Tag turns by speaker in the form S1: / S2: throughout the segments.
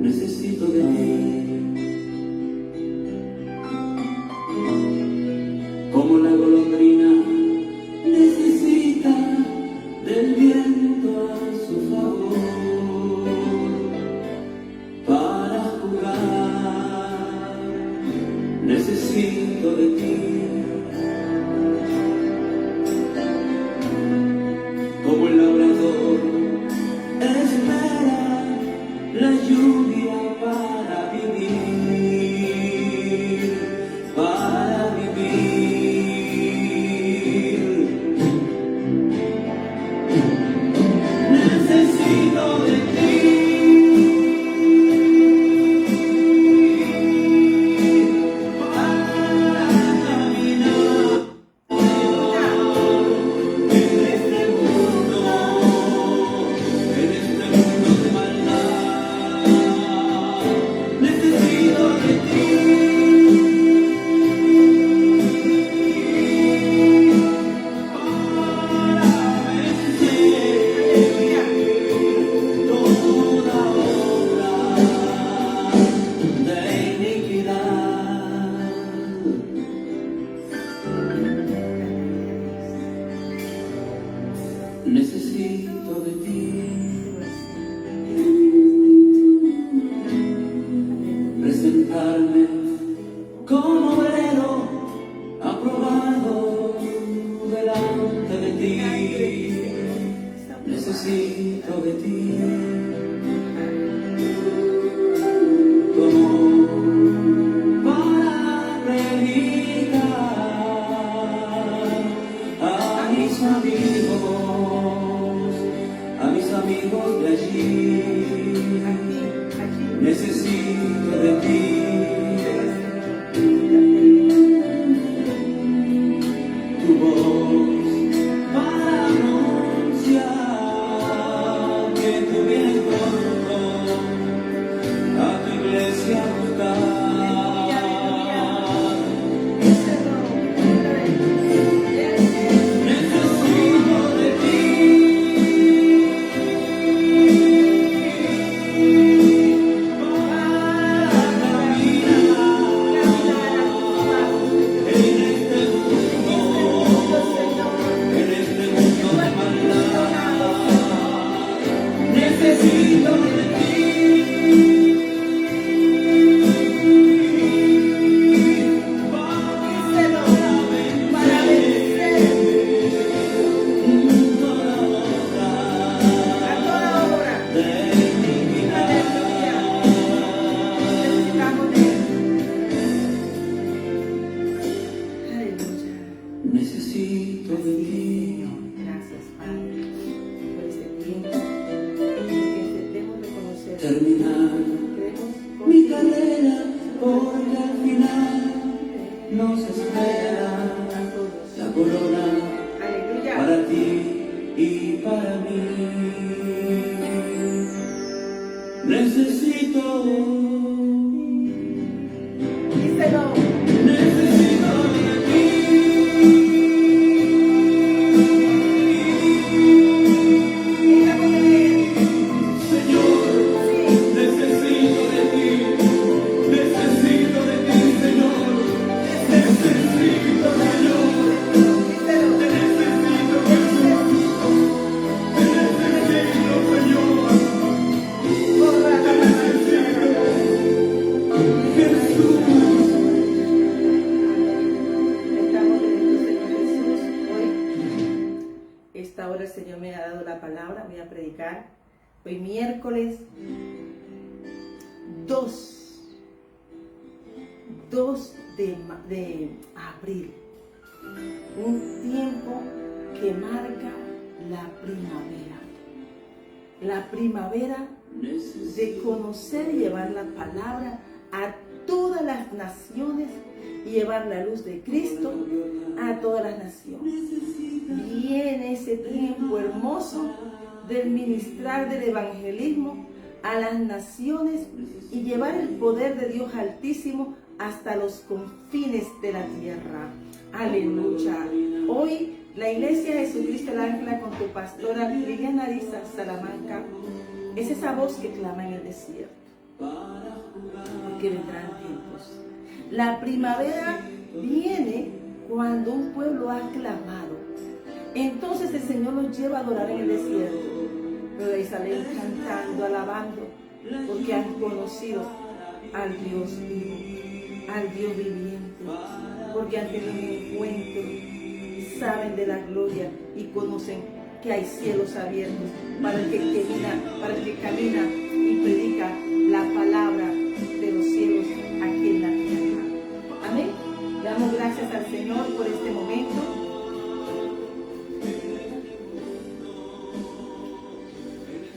S1: necesito de ti. Como la golondrina necesita del viento a su favor para jugar, necesito de ti. Como el labrador espera la lluvia para vivir, para vivir. Necesito de ti. Necesito de ti. Presentarme como obrero aprobado delante de ti. Necesito de ti. Como para predicar a mis amigos de allí. Necesito de ti. Tu voz para anunciar que tú vienes pronto a tu iglesia a buscar. Necesito de ti.
S2: Gracias, Padre, por este tiempo que debemos reconocer.
S1: Terminar mi carrera, porque al final nos espera la corona.
S2: Aleluya.
S1: Para ti y para mí. Necesito.
S2: Díselo.
S1: Necesito de ti. Señor, necesito de ti. Necesito de ti, Señor. Necesito, Señor. Te necesito, Jesús. Te necesito, Señor. Te necesito, Jesús.
S2: Estamos delante del Señor Jesús hoy. Esta hora el Señor me ha dado la palabra. Voy a predicar hoy miércoles 2 de abril. Un tiempo que marca la primavera. La primavera de conocer y llevar la palabra a todas las naciones y llevar la luz de Cristo a todas las naciones. Viene ese tiempo hermoso del ministrar del evangelismo a las naciones y llevar el poder de Dios Altísimo hasta los confines de la tierra. Aleluya. Hoy la Iglesia de Jesucristo el Ángela con tu pastora Liliana Ariza Salamanca es esa voz que clama en el desierto. porque vendrán tiempos. La primavera viene cuando un pueblo ha clamado. Entonces el Señor nos lleva a adorar en el desierto, pero ahí salen cantando, alabando, porque han conocido al Dios vivo, al Dios viviente, porque han tenido un encuentro, saben de la gloria y conocen que hay cielos abiertos para el que camina y predica la palabra de los cielos aquí en la tierra. Amén. Le damos gracias al Señor por este momento.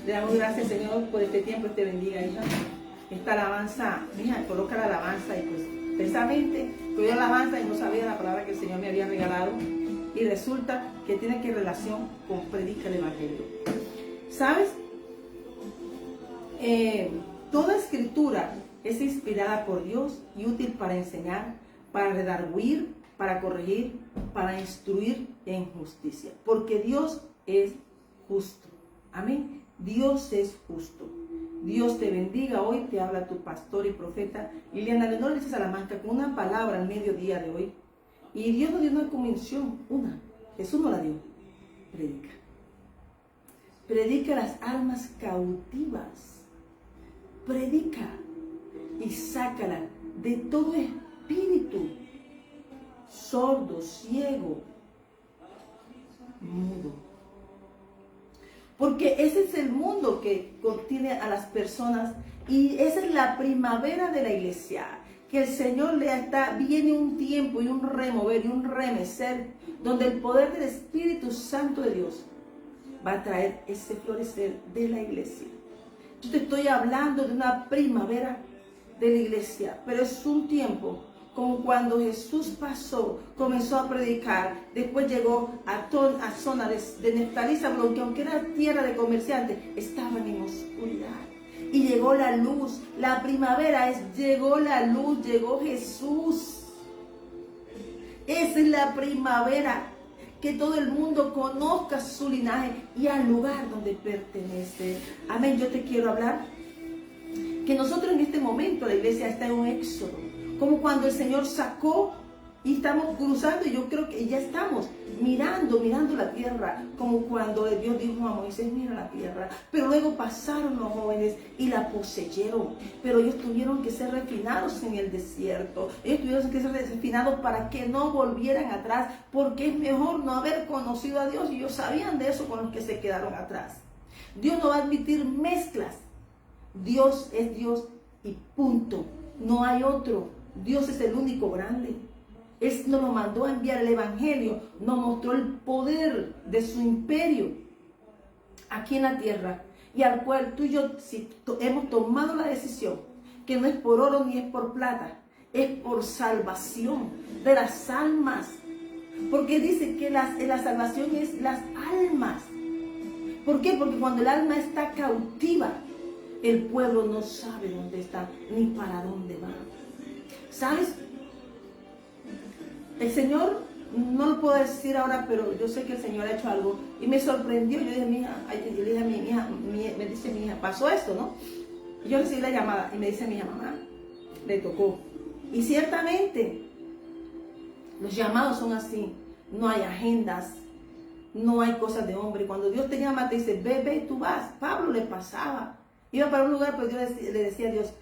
S2: Le damos gracias, Señor, por este tiempo. Te bendiga, hija. Esta alabanza, hija, coloca la alabanza y pues precisamente yo la alabanza y no sabía la palabra que el Señor me había regalado y resulta que tiene que relación con predica el evangelio. ¿Sabes? Toda escritura es inspirada por Dios y útil para enseñar, para redarguir, para corregir, para instruir en justicia. Porque Dios es justo. Amén. Dios es justo. Dios te bendiga. Hoy te habla tu pastor y profeta Liliana Leonor de Salamanca con una palabra al mediodía de hoy. Y Dios nos dio una comisión, Jesús nos la dio. Predica. Predica las almas cautivas. Predica y sácala de todo espíritu sordo, ciego, mudo. Porque ese es el mundo que contiene a las personas y esa es la primavera de la iglesia. Que el Señor viene un tiempo y un remover y un remecer donde el poder del Espíritu Santo de Dios va a traer ese florecer de la iglesia. Yo te estoy hablando de una primavera de la iglesia, pero es un tiempo como cuando Jesús pasó, comenzó a predicar, después llegó a zona de Neftalí, Zabulón, que aunque era tierra de comerciantes, estaban en oscuridad. Y llegó la luz, la primavera llegó la luz, llegó Jesús. Esa es la primavera, que todo el mundo conozca su linaje y al lugar donde pertenece. Amén, yo te quiero hablar que nosotros en este momento, la iglesia está en un éxodo. Como cuando el Señor sacó y estamos cruzando y yo creo que ya estamos mirando la tierra. Como cuando Dios dijo a Moisés, mira la tierra. Pero luego pasaron los jóvenes y la poseyeron. Pero ellos tuvieron que ser refinados en el desierto. Ellos tuvieron que ser refinados para que no volvieran atrás. Porque es mejor no haber conocido a Dios. Y ellos sabían de eso con los que se quedaron atrás. Dios no va a admitir mezclas. Dios es Dios y punto. No hay otro. Dios es el único grande. Él nos lo mandó a enviar el evangelio, nos mostró el poder de su imperio aquí en la tierra y al cual tú y yo hemos tomado la decisión que no es por oro ni es por plata, es por salvación de las almas, porque dice que la salvación es las almas. ¿Por qué? Porque cuando el alma está cautiva, el pueblo no sabe dónde está ni para dónde va. ¿Sabes? El Señor, no lo puedo decir ahora, pero yo sé que el Señor ha hecho algo y me sorprendió. Yo dije, mi hija, me dice mi hija, pasó esto, ¿no? Y yo recibí la llamada y me dice mi hija, mamá, le tocó. Y ciertamente, los llamados son así, no hay agendas, no hay cosas de hombre. Cuando Dios te llama, te dice, ve, tú vas. Pablo le pasaba, iba para un lugar, pero Dios le decía a Dios,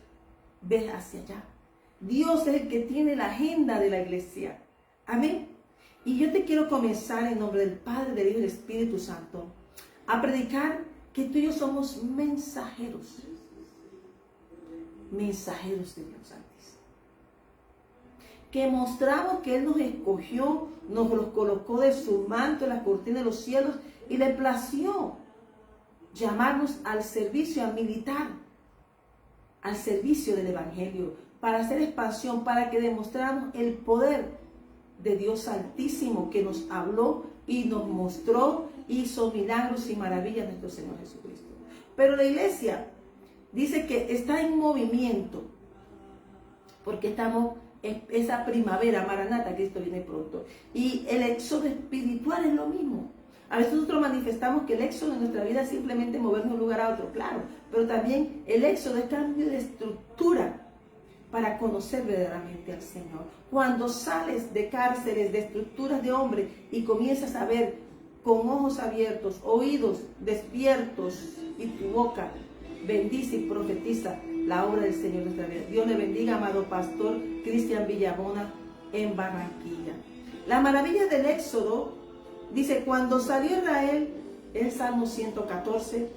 S2: ve hacia allá. Dios es el que tiene la agenda de la iglesia. Amén. Y yo te quiero comenzar en nombre del Padre, del Hijo y del Espíritu Santo a predicar que tú y yo somos mensajeros. Mensajeros de Dios antes. Que mostramos que Él nos escogió, nos los colocó de su manto en las cortinas de los cielos y le plació llamarnos al servicio, a militar, al servicio del Evangelio, para hacer expansión, para que demostráramos el poder de Dios Altísimo que nos habló y nos mostró, hizo milagros y maravillas de nuestro Señor Jesucristo. Pero la iglesia dice que está en movimiento, porque estamos en esa primavera, Maranata, Cristo viene pronto. Y el éxodo espiritual es lo mismo. A veces nosotros manifestamos que el éxodo en nuestra vida es simplemente movernos de un lugar a otro, claro, pero también el éxodo es cambio de estructura para conocer verdaderamente al Señor. Cuando sales de cárceles, de estructuras de hombre y comienzas a ver con ojos abiertos, oídos despiertos y tu boca bendice y profetiza la obra del Señor en nuestra vida. Dios le bendiga, amado pastor Cristian Villamona en Barranquilla. La maravilla del éxodo dice, cuando salió Israel, el Salmo 114,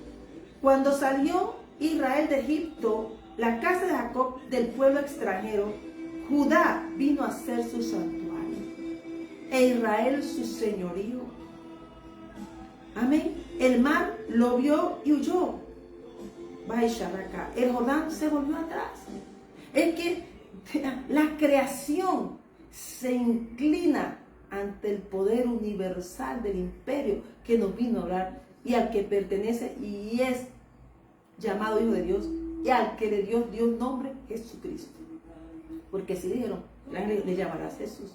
S2: cuando salió Israel de Egipto, la casa de Jacob del pueblo extranjero, Judá vino a ser su santuario, e Israel su señorío. Amén. El mar lo vio y huyó. El Jordán se volvió atrás. Es que la creación se inclina ante el poder universal del imperio que nos vino a hablar y al que pertenece y es llamado Hijo de Dios y al que le dio Dios nombre Jesucristo. Porque si dijeron, le llamarás Jesús.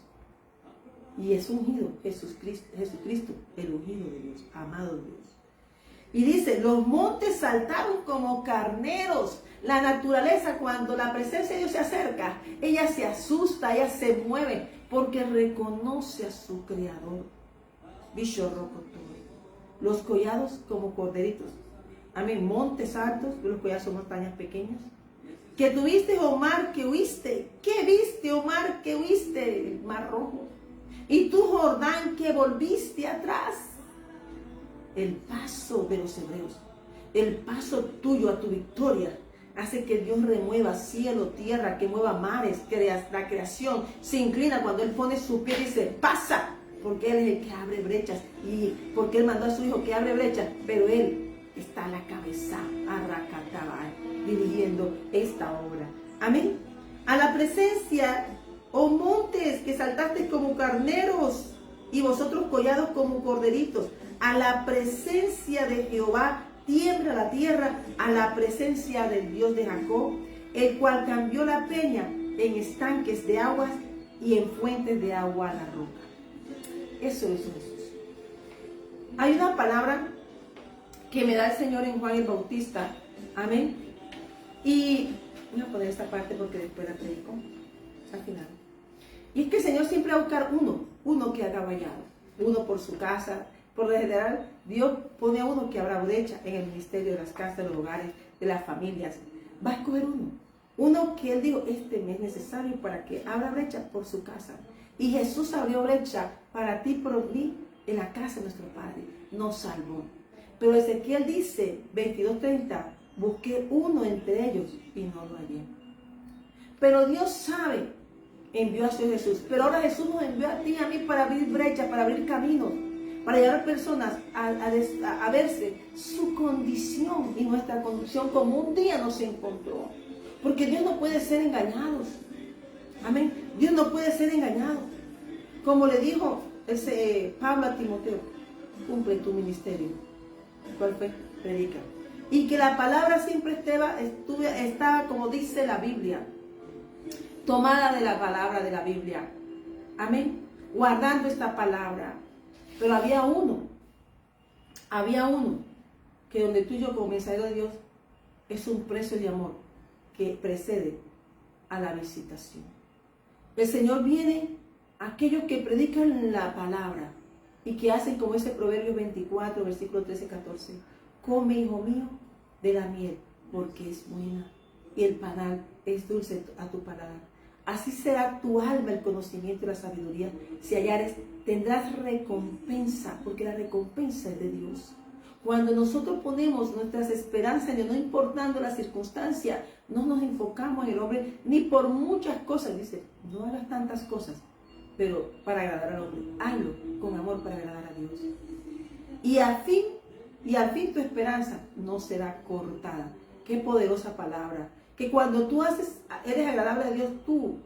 S2: Y es ungido Jesucristo, el ungido de Dios, amado de Dios. Y dice, los montes saltaron como carneros. La naturaleza, cuando la presencia de Dios se acerca, ella se asusta, ella se mueve, porque reconoce a su Creador. Los collados como corderitos. Amén. Montes altos, los collados son montañas pequeñas. Que tuviste, oh mar, que huiste. ¿Qué viste, oh mar, que huiste? El mar rojo. Y tú, Jordán, que volviste atrás. El paso de los hebreos, el paso tuyo a tu victoria, hace que Dios remueva cielo, tierra, que mueva mares, la creación se inclina cuando Él pone su pie y dice, pasa, porque Él es el que abre brechas, y porque Él mandó a su Hijo que abre brechas, pero Él está a la cabeza, dirigiendo esta obra. Amén. A la presencia, oh montes, que saltaste como carneros, y vosotros collados como corderitos. A la presencia de Jehová tiembla la tierra, a la presencia del Dios de Jacob, el cual cambió la peña en estanques de aguas y en fuentes de agua a la roca. Eso es Jesús. Hay una palabra que me da el Señor en Juan el Bautista. Amén. Y voy a poner esta parte porque después la predico al final. Y es que el Señor siempre va a buscar uno que haga vallado, uno por su casa. Por lo general, Dios pone a uno que abra brecha en el ministerio de las casas, de los hogares, de las familias. Va a escoger uno que Él dijo, este me es necesario para que abra brecha por su casa. Y Jesús abrió brecha para ti, por mí, en la casa de nuestro Padre. Nos salvó. Pero Ezequiel dice, 22:30, busqué uno entre ellos y no lo hallé. Pero Dios sabe, envió a su Jesús. Pero ahora Jesús nos envió a ti y a mí para abrir brechas, para abrir caminos, para llevar a personas a verse su condición y nuestra condición como un día nos encontró. Porque Dios no puede ser engañado. Amén. Dios no puede ser engañado. Como le dijo Pablo a Timoteo, cumple tu ministerio. ¿Cuál fue? Predica. Y que la palabra siempre estaba, como dice la Biblia, tomada de la palabra de la Biblia. Amén. Guardando esta palabra. Pero había uno que donde tú y yo como mensajero de Dios es un precio de amor que precede a la visitación. El Señor viene a aquellos que predican la palabra y que hacen como ese Proverbio 24, versículo 13, 14. Come, hijo mío, de la miel, porque es buena, y el panal es dulce a tu paladar. Así será tu alma el conocimiento y la sabiduría. Si hallares, tendrás recompensa, porque la recompensa es de Dios. Cuando nosotros ponemos nuestras esperanzas en Dios, no importando la circunstancia, no nos enfocamos en el hombre, ni por muchas cosas. Dice, no hagas tantas cosas, pero para agradar al hombre. Hazlo con amor para agradar a Dios. Y al fin tu esperanza no será cortada. Qué poderosa palabra. Que cuando tú eres agradable a Dios, tú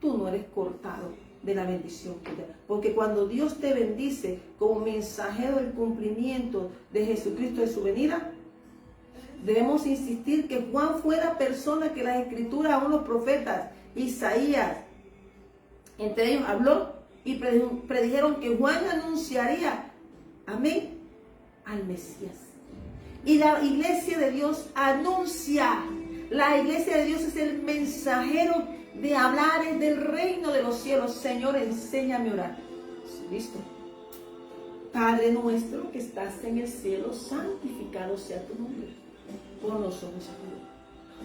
S2: no eres cortado de la bendición que te da. Porque cuando Dios te bendice como mensajero del cumplimiento de Jesucristo de su venida, debemos insistir que Juan fue la persona que las escrituras, aún los profetas, Isaías, entre ellos habló y predijeron que Juan anunciaría, amén, al Mesías. Y la iglesia de Dios anuncia. La iglesia de Dios es el mensajero de hablar del reino de los cielos. Señor, enséñame a orar. Listo. Padre nuestro que estás en el cielo, santificado sea tu nombre. Pon los ojos a Dios.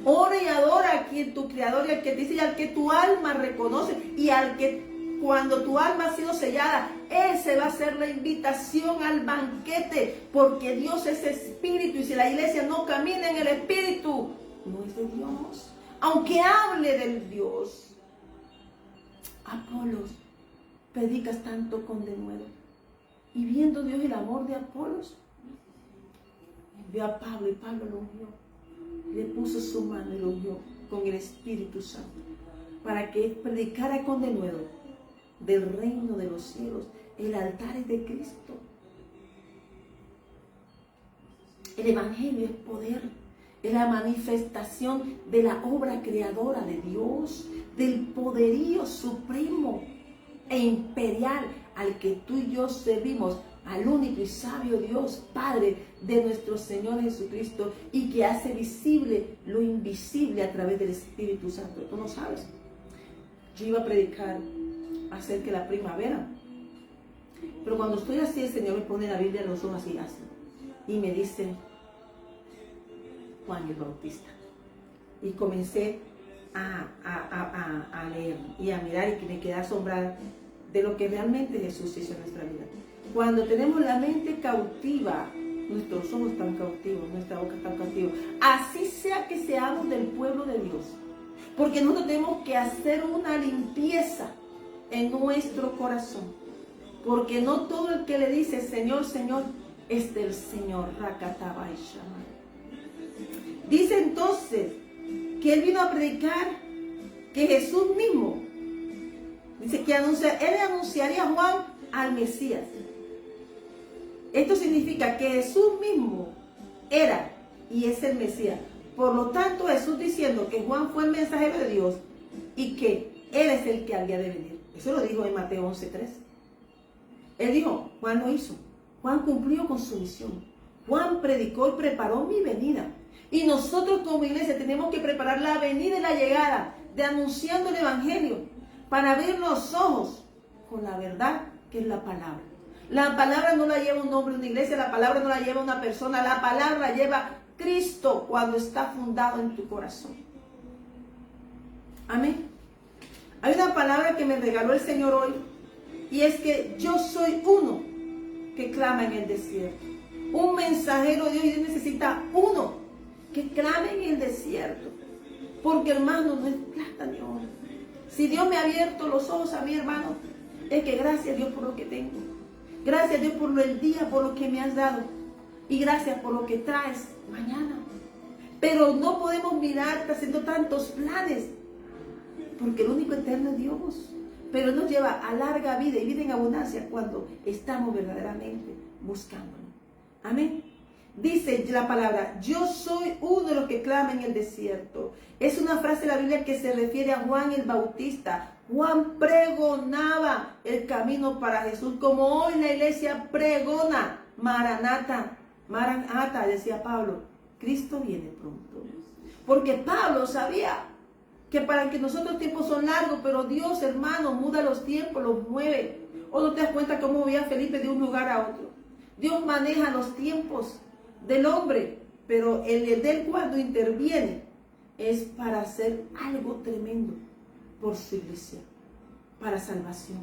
S2: Ora y adora a quien tu creador y al que te dice y al que tu alma reconoce y al que cuando tu alma ha sido sellada, ese va a ser la invitación al banquete, porque Dios es espíritu y si la iglesia no camina en el espíritu, no es de Dios. Aunque hable del Dios. Apolos, predicas tanto con denuedo. Y viendo Dios el amor de Apolos, envió a Pablo y Pablo lo ungió. Le puso su mano y lo ungió con el Espíritu Santo para que predicara con denuedo del reino de los cielos. El altar es de Cristo. El Evangelio es poder, es la manifestación de la obra creadora de Dios, del poderío supremo e imperial al que tú y yo servimos, al único y sabio Dios, Padre de nuestro Señor Jesucristo, y que hace visible lo invisible a través del Espíritu Santo. Tú no sabes. Yo iba a predicar acerca de la primavera, pero cuando estoy así, el Señor me pone la Biblia en los ojos así, y me dice Juan el Bautista. Y comencé a leer y a mirar y que me quedé asombrada de lo que realmente Jesús hizo en nuestra vida. Cuando tenemos la mente cautiva, nuestros ojos están cautivos, nuestra boca está cautiva. Así sea que seamos del pueblo de Dios. Porque nosotros tenemos que hacer una limpieza en nuestro corazón. Porque no todo el que le dice Señor, Señor, es del Señor. Dice entonces que él vino a predicar que Jesús mismo, dice que él anunciaría a Juan al Mesías. Esto significa que Jesús mismo era y es el Mesías. Por lo tanto, Jesús diciendo que Juan fue el mensajero de Dios y que él es el que había de venir. Eso lo dijo en Mateo 11:3. Él dijo, Juan lo hizo. Juan cumplió con su misión. Juan predicó y preparó mi venida. Y nosotros como iglesia tenemos que preparar la venida y la llegada de anunciando el Evangelio para abrir los ojos con la verdad que es la palabra. La palabra no la lleva un hombre, una iglesia, la palabra no la lleva una persona, la palabra la lleva Cristo cuando está fundado en tu corazón. Amén. Hay una palabra que me regaló el Señor hoy y es que yo soy uno que clama en el desierto. Un mensajero de Dios, y Dios necesita uno que clame en el desierto. Porque hermano, no es plata ni oro. Si Dios me ha abierto los ojos a mi hermano, es que gracias a Dios por lo que tengo. Gracias a Dios por el día, por lo que me has dado. Y gracias por lo que traes mañana. Pero no podemos mirar haciendo tantos planes. Porque el único eterno es Dios. Pero nos lleva a larga vida y vida en abundancia cuando estamos verdaderamente buscándolo. Amén. Dice la palabra, yo soy uno de los que clama en el desierto. Es una frase de la Biblia que se refiere a Juan el Bautista. Juan pregonaba el camino para Jesús, como hoy la iglesia pregona. Maranata, Maranata, decía Pablo, Cristo viene pronto. Porque Pablo sabía que para que nosotros tiempos son largos, pero Dios, hermano, muda los tiempos, los mueve. ¿O no te das cuenta cómo movía Felipe de un lugar a otro? Dios maneja los tiempos del hombre, pero el de él cuando interviene es para hacer algo tremendo por su iglesia, para salvación.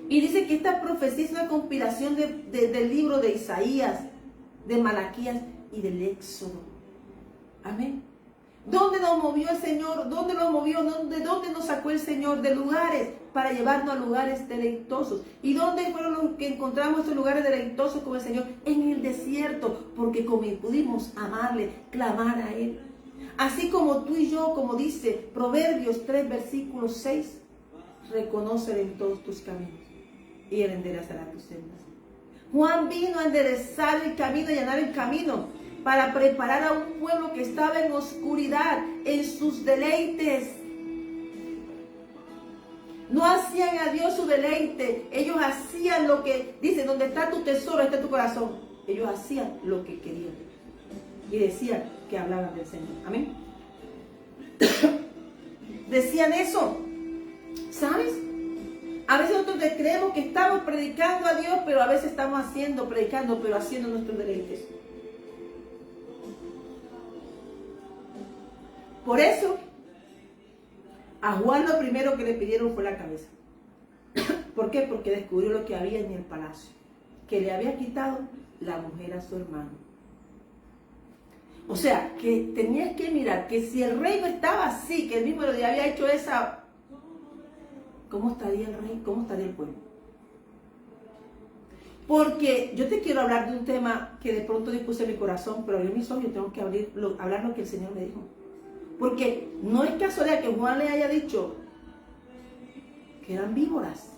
S2: Y dice que esta profecía es una compilación del libro de Isaías, de Malaquías y del Éxodo. Amén. ¿Dónde nos movió el Señor? ¿Dónde nos movió? ¿De dónde nos sacó el Señor? De lugares para llevarnos a lugares deleitosos. ¿Y dónde fueron los que encontramos estos lugares deleitosos con el Señor? En el desierto, porque como pudimos amarle, clamar a Él. Así como tú y yo, como dice Proverbios 3, versículo 6, reconócele en todos tus caminos y Él enderezará tus sendas. Juan vino a enderezar el camino, a allanar el camino, para preparar a un pueblo que estaba en oscuridad, en sus deleites. No hacían a Dios su deleite. Ellos hacían lo que dice, donde está tu tesoro, está tu corazón. Ellos hacían lo que querían. Y decían que hablaban del Señor. Amén. Decían eso. ¿Sabes? A veces nosotros creemos que estamos predicando a Dios, pero a veces estamos predicando, pero haciendo nuestros deleites. Por eso, a Juan lo primero que le pidieron fue la cabeza. ¿Por qué? Porque descubrió lo que había en el palacio, que le había quitado la mujer a su hermano. O sea, que tenías que mirar que si el rey no estaba así, que él mismo le había hecho esa... ¿Cómo estaría el rey? ¿Cómo estaría el pueblo? Porque yo te quiero hablar de un tema que de pronto dispuse en mi corazón, pero en mis ojos yo tengo que hablar lo que el Señor me dijo. Porque no es casualidad que Juan le haya dicho que eran víboras.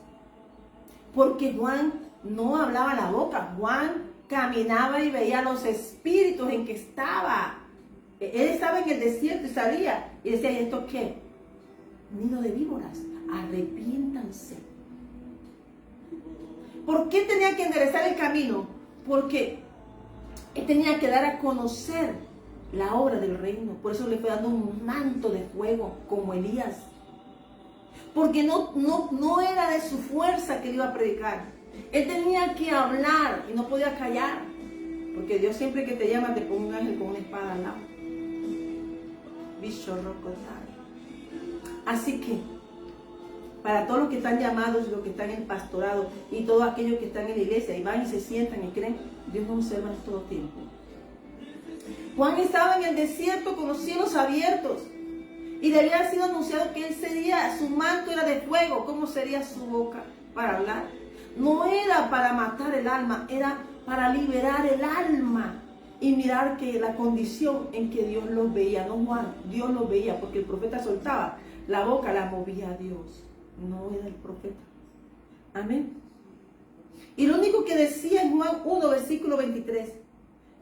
S2: Porque Juan no hablaba la boca. Juan caminaba y veía los espíritus en que estaba. Él estaba en el desierto y salía y decía, ¿y esto qué? Nido de víboras. Arrepiéntanse. ¿Por qué tenía que enderezar el camino? Porque él tenía que dar a conocer la obra del reino. Por eso le fue dando un manto de fuego como Elías. Porque no era de su fuerza que él iba a predicar. Él tenía que hablar y no podía callar. Porque Dios siempre que te llama te pone un ángel con una espada al lado. Así que para todos los que están llamados, los que están en pastorado y todos aquellos que están en la iglesia y van y se sientan y creen, Dios nos observa en todo tiempo. Juan estaba en el desierto con los cielos abiertos y le había sido anunciado que él sería, su manto era de fuego. ¿Cómo sería su boca para hablar? No era para matar el alma, era para liberar el alma y mirar que la condición en que Dios los veía, no Juan, Dios los veía, porque el profeta soltaba, la boca la movía a Dios. No era el profeta. Amén. Y lo único que decía en Juan 1, versículo 23.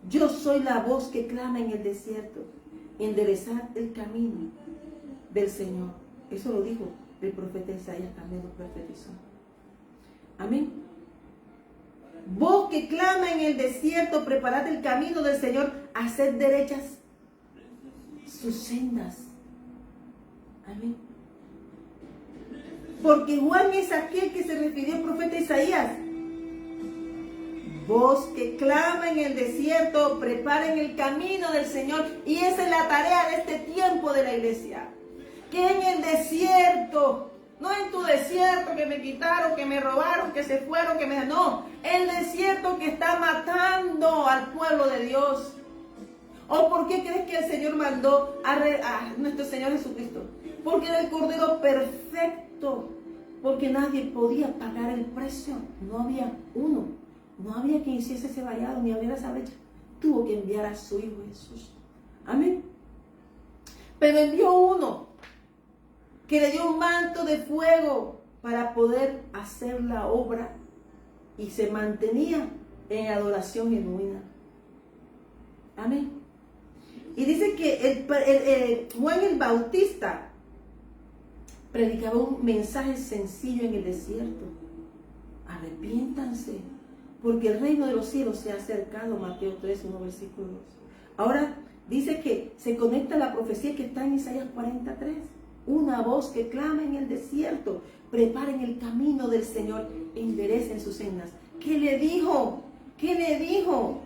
S2: Yo soy la voz que clama en el desierto. Enderezad el camino del Señor. Eso lo dijo el profeta Isaías, también lo profetizó. Amén. Voz que clama en el desierto, preparad el camino del Señor, haced derechas sus sendas. Amén. Porque Juan es aquel que se refirió al profeta Isaías. Voz que clama en el desierto, preparen el camino del Señor. Y esa es la tarea de este tiempo de la iglesia. Que en el desierto, no en tu desierto que me quitaron, que me robaron, que se fueron, que me... No, el desierto que está matando al pueblo de Dios. ¿O por qué crees que el Señor mandó a nuestro Señor Jesucristo? Porque era el Cordero perfecto. Porque nadie podía pagar el precio. No había uno. No había quien hiciese ese vallado ni abriera esa brecha. Tuvo que enviar a su Hijo Jesús. Amén. Pero envió uno que le dio un manto de fuego para poder hacer la obra y se mantenía en adoración genuina. Amén. Y dice que Juan el Bautista predicaba un mensaje sencillo en el desierto. Arrepiéntanse, porque el reino de los cielos se ha acercado. Mateo 3, 1, versículo 2. Ahora dice que se conecta a la profecía que está en Isaías 43. Una voz que clama en el desierto, preparen el camino del Señor, enderecen sus sendas. ¿Qué le dijo? ¿Qué le dijo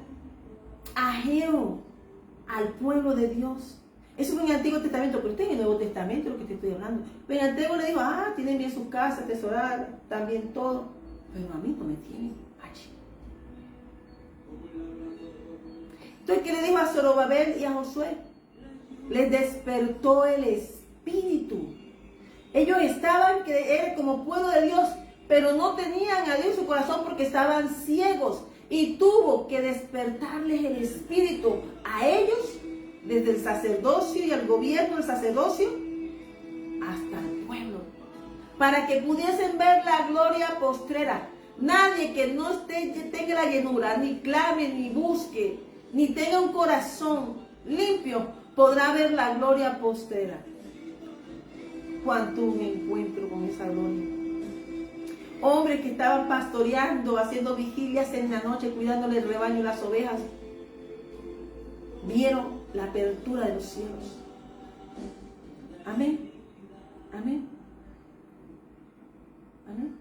S2: Ageo al pueblo de Dios? Eso fue en el Antiguo Testamento, pero usted en el Nuevo Testamento, lo que te estoy hablando. Pero en el Antiguo le dijo, tienen bien sus casas, atesoradas, también todo. Pero a mí no me tienen allí. Entonces, ¿qué le dijo a Zorobabel y a Josué? Les despertó el espíritu. Ellos estaban, que eran como pueblo de Dios, pero no tenían a Dios en su corazón porque estaban ciegos. Y tuvo que despertarles el espíritu a ellos, desde el sacerdocio y el gobierno del sacerdocio, hasta el pueblo, para que pudiesen ver la gloria postrera. Nadie que no tenga la llenura, ni clame, ni busque, ni tenga un corazón limpio, podrá ver la gloria postrera. Juan tuvo un encuentro con esa gloria. Hombres que estaban pastoreando, haciendo vigilias en la noche, cuidándole el rebaño y las ovejas, vieron la apertura de los cielos. Amén. Amén. Amén.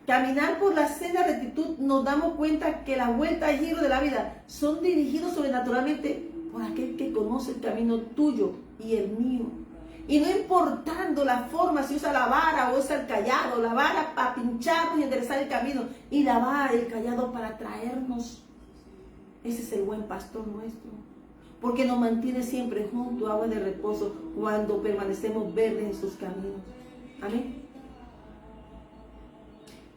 S2: Caminar por la senda de rectitud, nos damos cuenta que las vueltas y giros de la vida son dirigidos sobrenaturalmente por aquel que conoce el camino tuyo y el mío. Y no importando la forma, si usa la vara o usa el callado, la vara para pincharnos y enderezar el camino, y la vara y el callado para traernos. Ese es el buen pastor nuestro, porque nos mantiene siempre junto a agua de reposo cuando permanecemos verdes en sus caminos. Amén.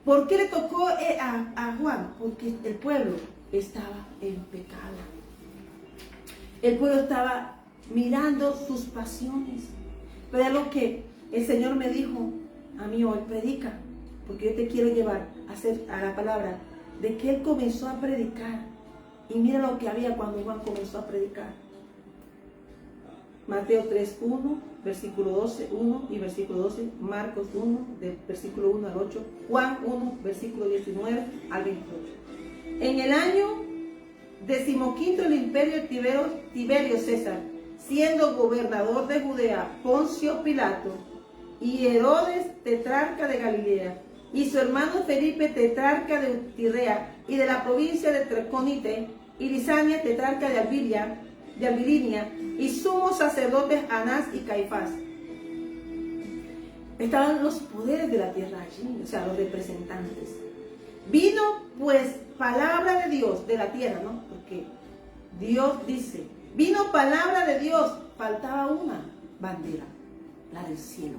S2: ¿Por qué le tocó a Juan? Porque el pueblo estaba en pecado. El pueblo estaba mirando sus pasiones. Pero es lo que el Señor me dijo a mí hoy: predica, porque yo te quiero llevar a la palabra de que Él comenzó a predicar. Y mira lo que había cuando Juan comenzó a predicar. Mateo 3:1, versículo 12, 1 y versículo 12, Marcos 1, del versículo 1 al 8, Juan 1, versículo 19 al 28. En el año 15 del imperio Tiberio César, siendo gobernador de Judea Poncio Pilato, y Herodes tetrarca de Galilea, y su hermano Felipe tetrarca de Tirrea y de la provincia de Traconite, y Lisania tetrarca de Abilinia, y sumos sacerdotes Anás y Caifás. Estaban los poderes de la tierra allí, o sea, los representantes. Vino pues palabra de Dios de la tierra, ¿no? Porque Dios dice, vino palabra de Dios, faltaba una bandera, la del cielo.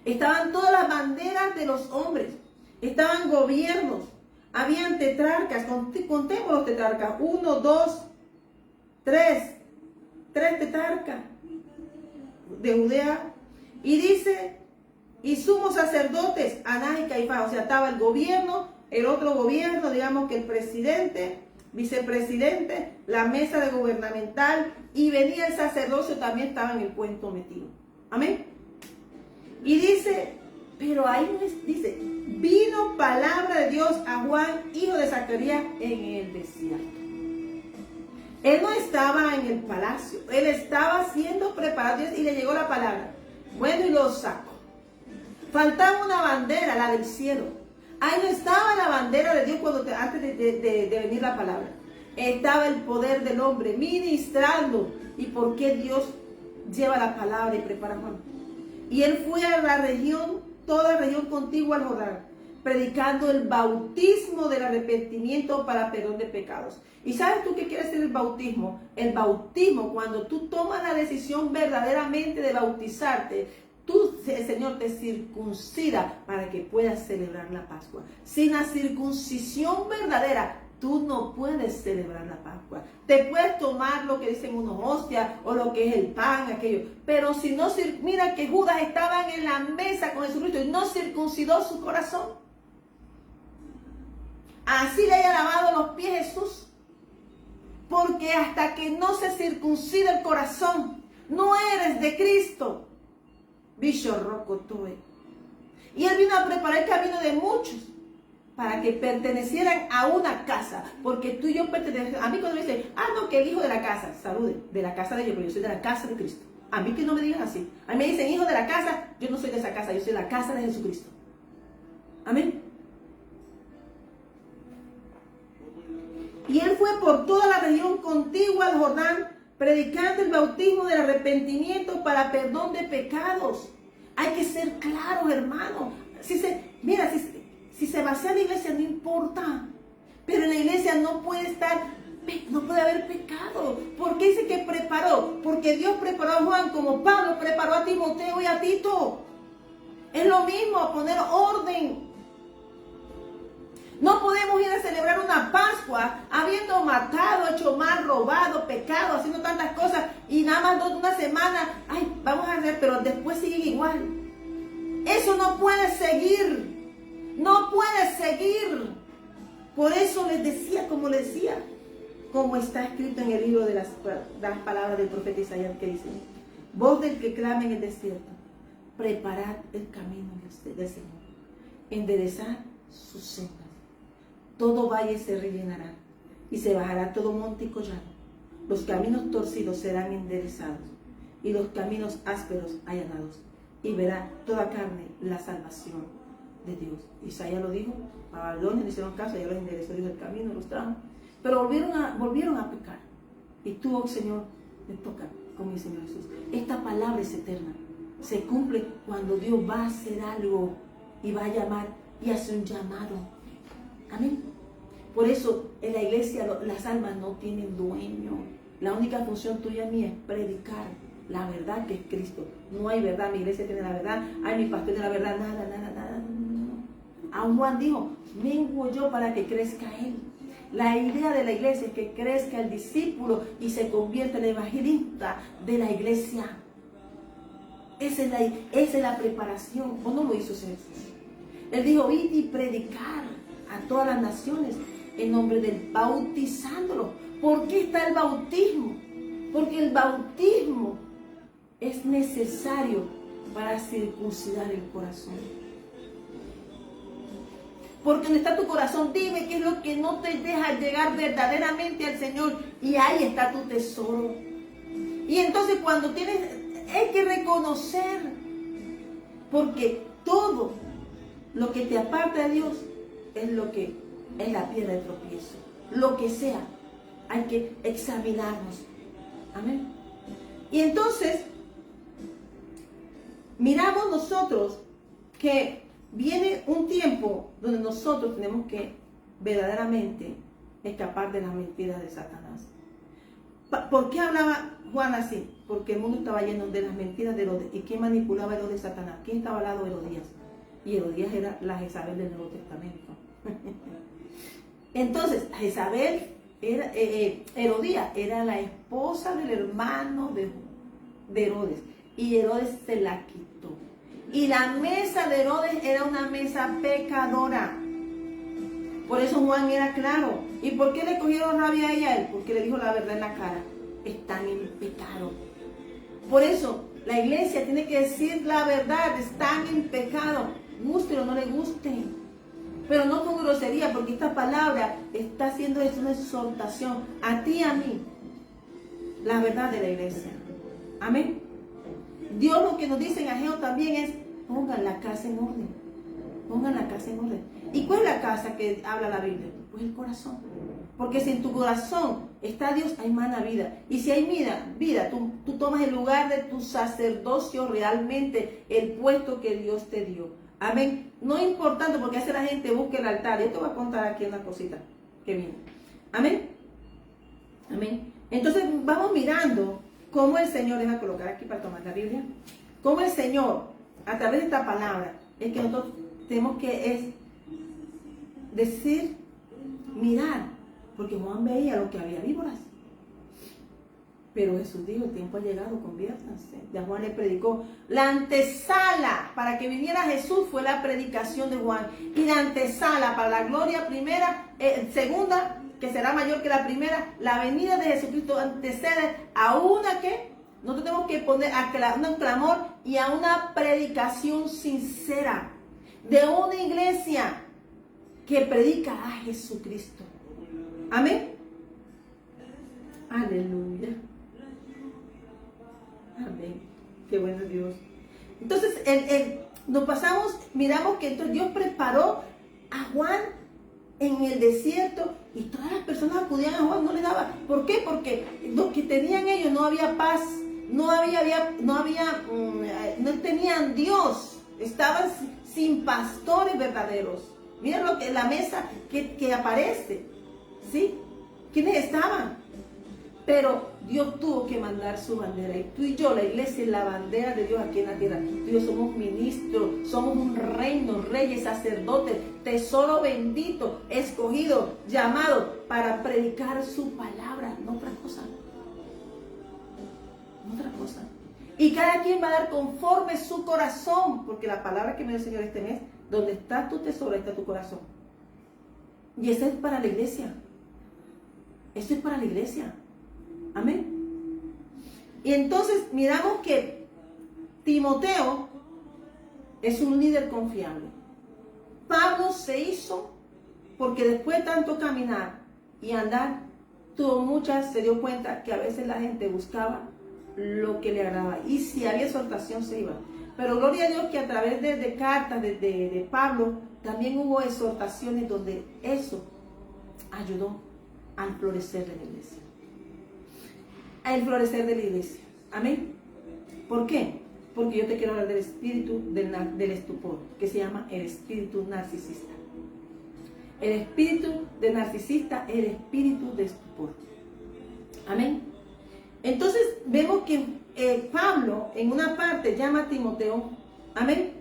S2: Estaban todas las banderas de los hombres, estaban gobiernos, habían tetrarcas, contemos los tetrarcas, 1, 2, 3 tetrarcas de Judea, y dice, y sumos sacerdotes, Anás y Caifás, o sea, estaba el gobierno, el otro gobierno, digamos que el presidente, vicepresidente, la mesa de gubernamental, y venía el sacerdocio, también estaba en el cuento metido. Amén. Y dice, pero ahí no es, dice, vino palabra de Dios a Juan, hijo de Zacarías, en el desierto. Él no estaba en el palacio, él estaba siendo preparado y le llegó la palabra. Bueno, y lo sacó. Faltaba una bandera, la del cielo. Ahí no estaba la bandera de Dios antes de venir la palabra. Estaba el poder del hombre ministrando. ¿Y por qué Dios lleva la palabra y prepara a Juan? Y él fue a la región, toda región contigua al Jordán, predicando el bautismo del arrepentimiento para perdón de pecados. ¿Y sabes tú qué quiere decir el bautismo? El bautismo, cuando tú tomas la decisión verdaderamente de bautizarte, el Señor te circuncida para que puedas celebrar la Pascua. Sin la circuncisión verdadera, tú no puedes celebrar la Pascua. Te puedes tomar lo que dicen unos hostias o lo que es el pan, aquello. Pero si no, mira que Judas estaba en la mesa con Jesucristo y no circuncidó su corazón. Así le haya lavado los pies Jesús. Porque hasta que no se circuncida el corazón, no eres de Cristo. Y él vino a preparar el camino de muchos para que pertenecieran a una casa, porque tú y yo pertenecemos. A mí cuando me dicen, no, que el hijo de la casa, salude, de la casa de ellos, pero yo soy de la casa de Cristo. A mí que no me digan así. A mí me dicen hijo de la casa, yo no soy de esa casa, yo soy de la casa de Jesucristo. Amén. Y él fue por toda la región contigua al Jordán, predicando el bautismo del arrepentimiento para perdón de pecados. Hay que ser claros, hermano. Si se vacía la iglesia, no importa. Pero en la iglesia no puede haber pecado. ¿Por qué dice que preparó? Porque Dios preparó a Juan como Pablo preparó a Timoteo y a Tito. Es lo mismo, poner orden. No podemos ir a celebrar una Pascua habiendo matado, hecho mal, robado, pecado, haciendo tantas cosas y nada más una semana, vamos a hacer, pero después siguen igual. Eso no puede seguir. No puede seguir. Por eso les decía, como está escrito en el libro de las palabras del profeta Isaías, que dice, voz del que clama en el desierto, preparad el camino del Señor, enderezad sus sendas. Todo valle se rellenará y se bajará todo monte y collado. Los caminos torcidos serán enderezados y los caminos ásperos allanados. Y verá toda carne la salvación de Dios. Isaías lo dijo, a Babilonia le hicieron caso, ya los enderezó, dijo el camino, los trajo. Pero volvieron a pecar. Y tú, oh Señor, me toca con mi Señor Jesús. Esta palabra es eterna. Se cumple cuando Dios va a hacer algo y va a llamar y hace un llamado. Amén. Por eso en la iglesia las almas no tienen dueño. La única función tuya y mía es predicar la verdad que es Cristo. No hay verdad, mi iglesia tiene la verdad, ay, mi pastor tiene la verdad, nada. No. A Juan dijo, menguo yo para que crezca él. La idea de la iglesia es que crezca el discípulo y se convierta en el evangelista de la iglesia. Esa es la preparación. ¿O no lo hizo Jesús? Él dijo, id y predicar a todas las naciones en nombre del bautizándolo. ¿Por qué está el bautismo? Porque el bautismo es necesario para circuncidar el corazón. Porque donde está tu corazón, dime qué es lo que no te deja llegar verdaderamente al Señor. Y ahí está tu tesoro. Y entonces cuando hay que reconocer, porque todo lo que te aparta de Dios es lo que es la piedra de tropiezo. Lo que sea, hay que examinarnos. Amén. Y entonces, miramos nosotros que viene un tiempo donde nosotros tenemos que verdaderamente escapar de las mentiras de Satanás. ¿Por qué hablaba Juan así? Porque el mundo estaba lleno de las mentiras de Herodes. ¿Y quién manipulaba a Herodes? Satanás. ¿Quién estaba al lado de Herodías? Y Herodías era la Jezabel del Nuevo Testamento. Entonces, Jezabel Herodías era la esposa del hermano de Herodes. Y Herodes se la quitó. Y la mesa de Herodes era una mesa pecadora. Por eso Juan era claro. ¿Y por qué le cogieron rabia a ella? Porque le dijo la verdad en la cara. Están en pecado. Por eso la iglesia tiene que decir la verdad. Están en pecado. Guste o no le guste. Pero no con grosería, porque esta palabra está haciendo una exhortación a ti y a mí. La verdad de la iglesia. Amén. Dios lo que nos dice en Ageo también es, pongan la casa en orden. Pongan la casa en orden. ¿Y cuál es la casa que habla la Biblia? Pues el corazón. Porque si en tu corazón está Dios, hay mana vida. Y si hay vida, tú tomas el lugar de tu sacerdocio realmente, el puesto que Dios te dio. Amén. No es importante porque hace la gente busque el altar. Yo te voy a contar aquí una cosita que viene. Amén. Amén. Entonces vamos mirando cómo el Señor, deja colocar aquí para tomar la Biblia, cómo el Señor, a través de esta palabra, es que nosotros tenemos que decir, mirar, porque Juan veía lo que había víboras. Pero Jesús dijo, el tiempo ha llegado, conviértanse. Ya Juan le predicó. La antesala para que viniera Jesús fue la predicación de Juan. Y la antesala para la gloria segunda, que será mayor que la primera, la venida de Jesucristo antecede a una que nosotros tenemos que poner un clamor y a una predicación sincera de una iglesia que predica a Jesucristo. Amén. Aleluya. Amén. Qué bueno Dios. Entonces, miramos que entonces Dios preparó a Juan en el desierto y todas las personas acudían a Juan, no le daba. ¿Por qué? Porque lo que tenían ellos no había paz, no tenían Dios, estaban sin pastores verdaderos. Miren lo que la mesa que aparece, ¿sí? ¿Quiénes estaban? Pero Dios tuvo que mandar su bandera. Y tú y yo, la iglesia, es la bandera de Dios aquí en la tierra. Tú y yo somos ministros, somos un reino, reyes, sacerdotes, tesoro bendito, escogido, llamado para predicar su palabra, no otra cosa. No otra cosa. Y cada quien va a dar conforme su corazón, porque la palabra que me dio el Señor este mes, donde está tu tesoro, está tu corazón. Y eso es para la iglesia. Eso es para la iglesia. Amén. Y entonces miramos que Timoteo es un líder confiable. Pablo se hizo porque después de tanto caminar y andar, se dio cuenta que a veces la gente buscaba lo que le agradaba. Y si había exhortación, se iba. Pero gloria a Dios que a través de cartas de Pablo, también hubo exhortaciones donde eso ayudó al florecer de la iglesia. Al florecer de la iglesia. Amén. ¿Por qué? Porque yo te quiero hablar del espíritu del estupor, que se llama el espíritu narcisista. El espíritu de narcisista es el espíritu de estupor. Amén. Entonces vemos que Pablo en una parte llama a Timoteo, amén,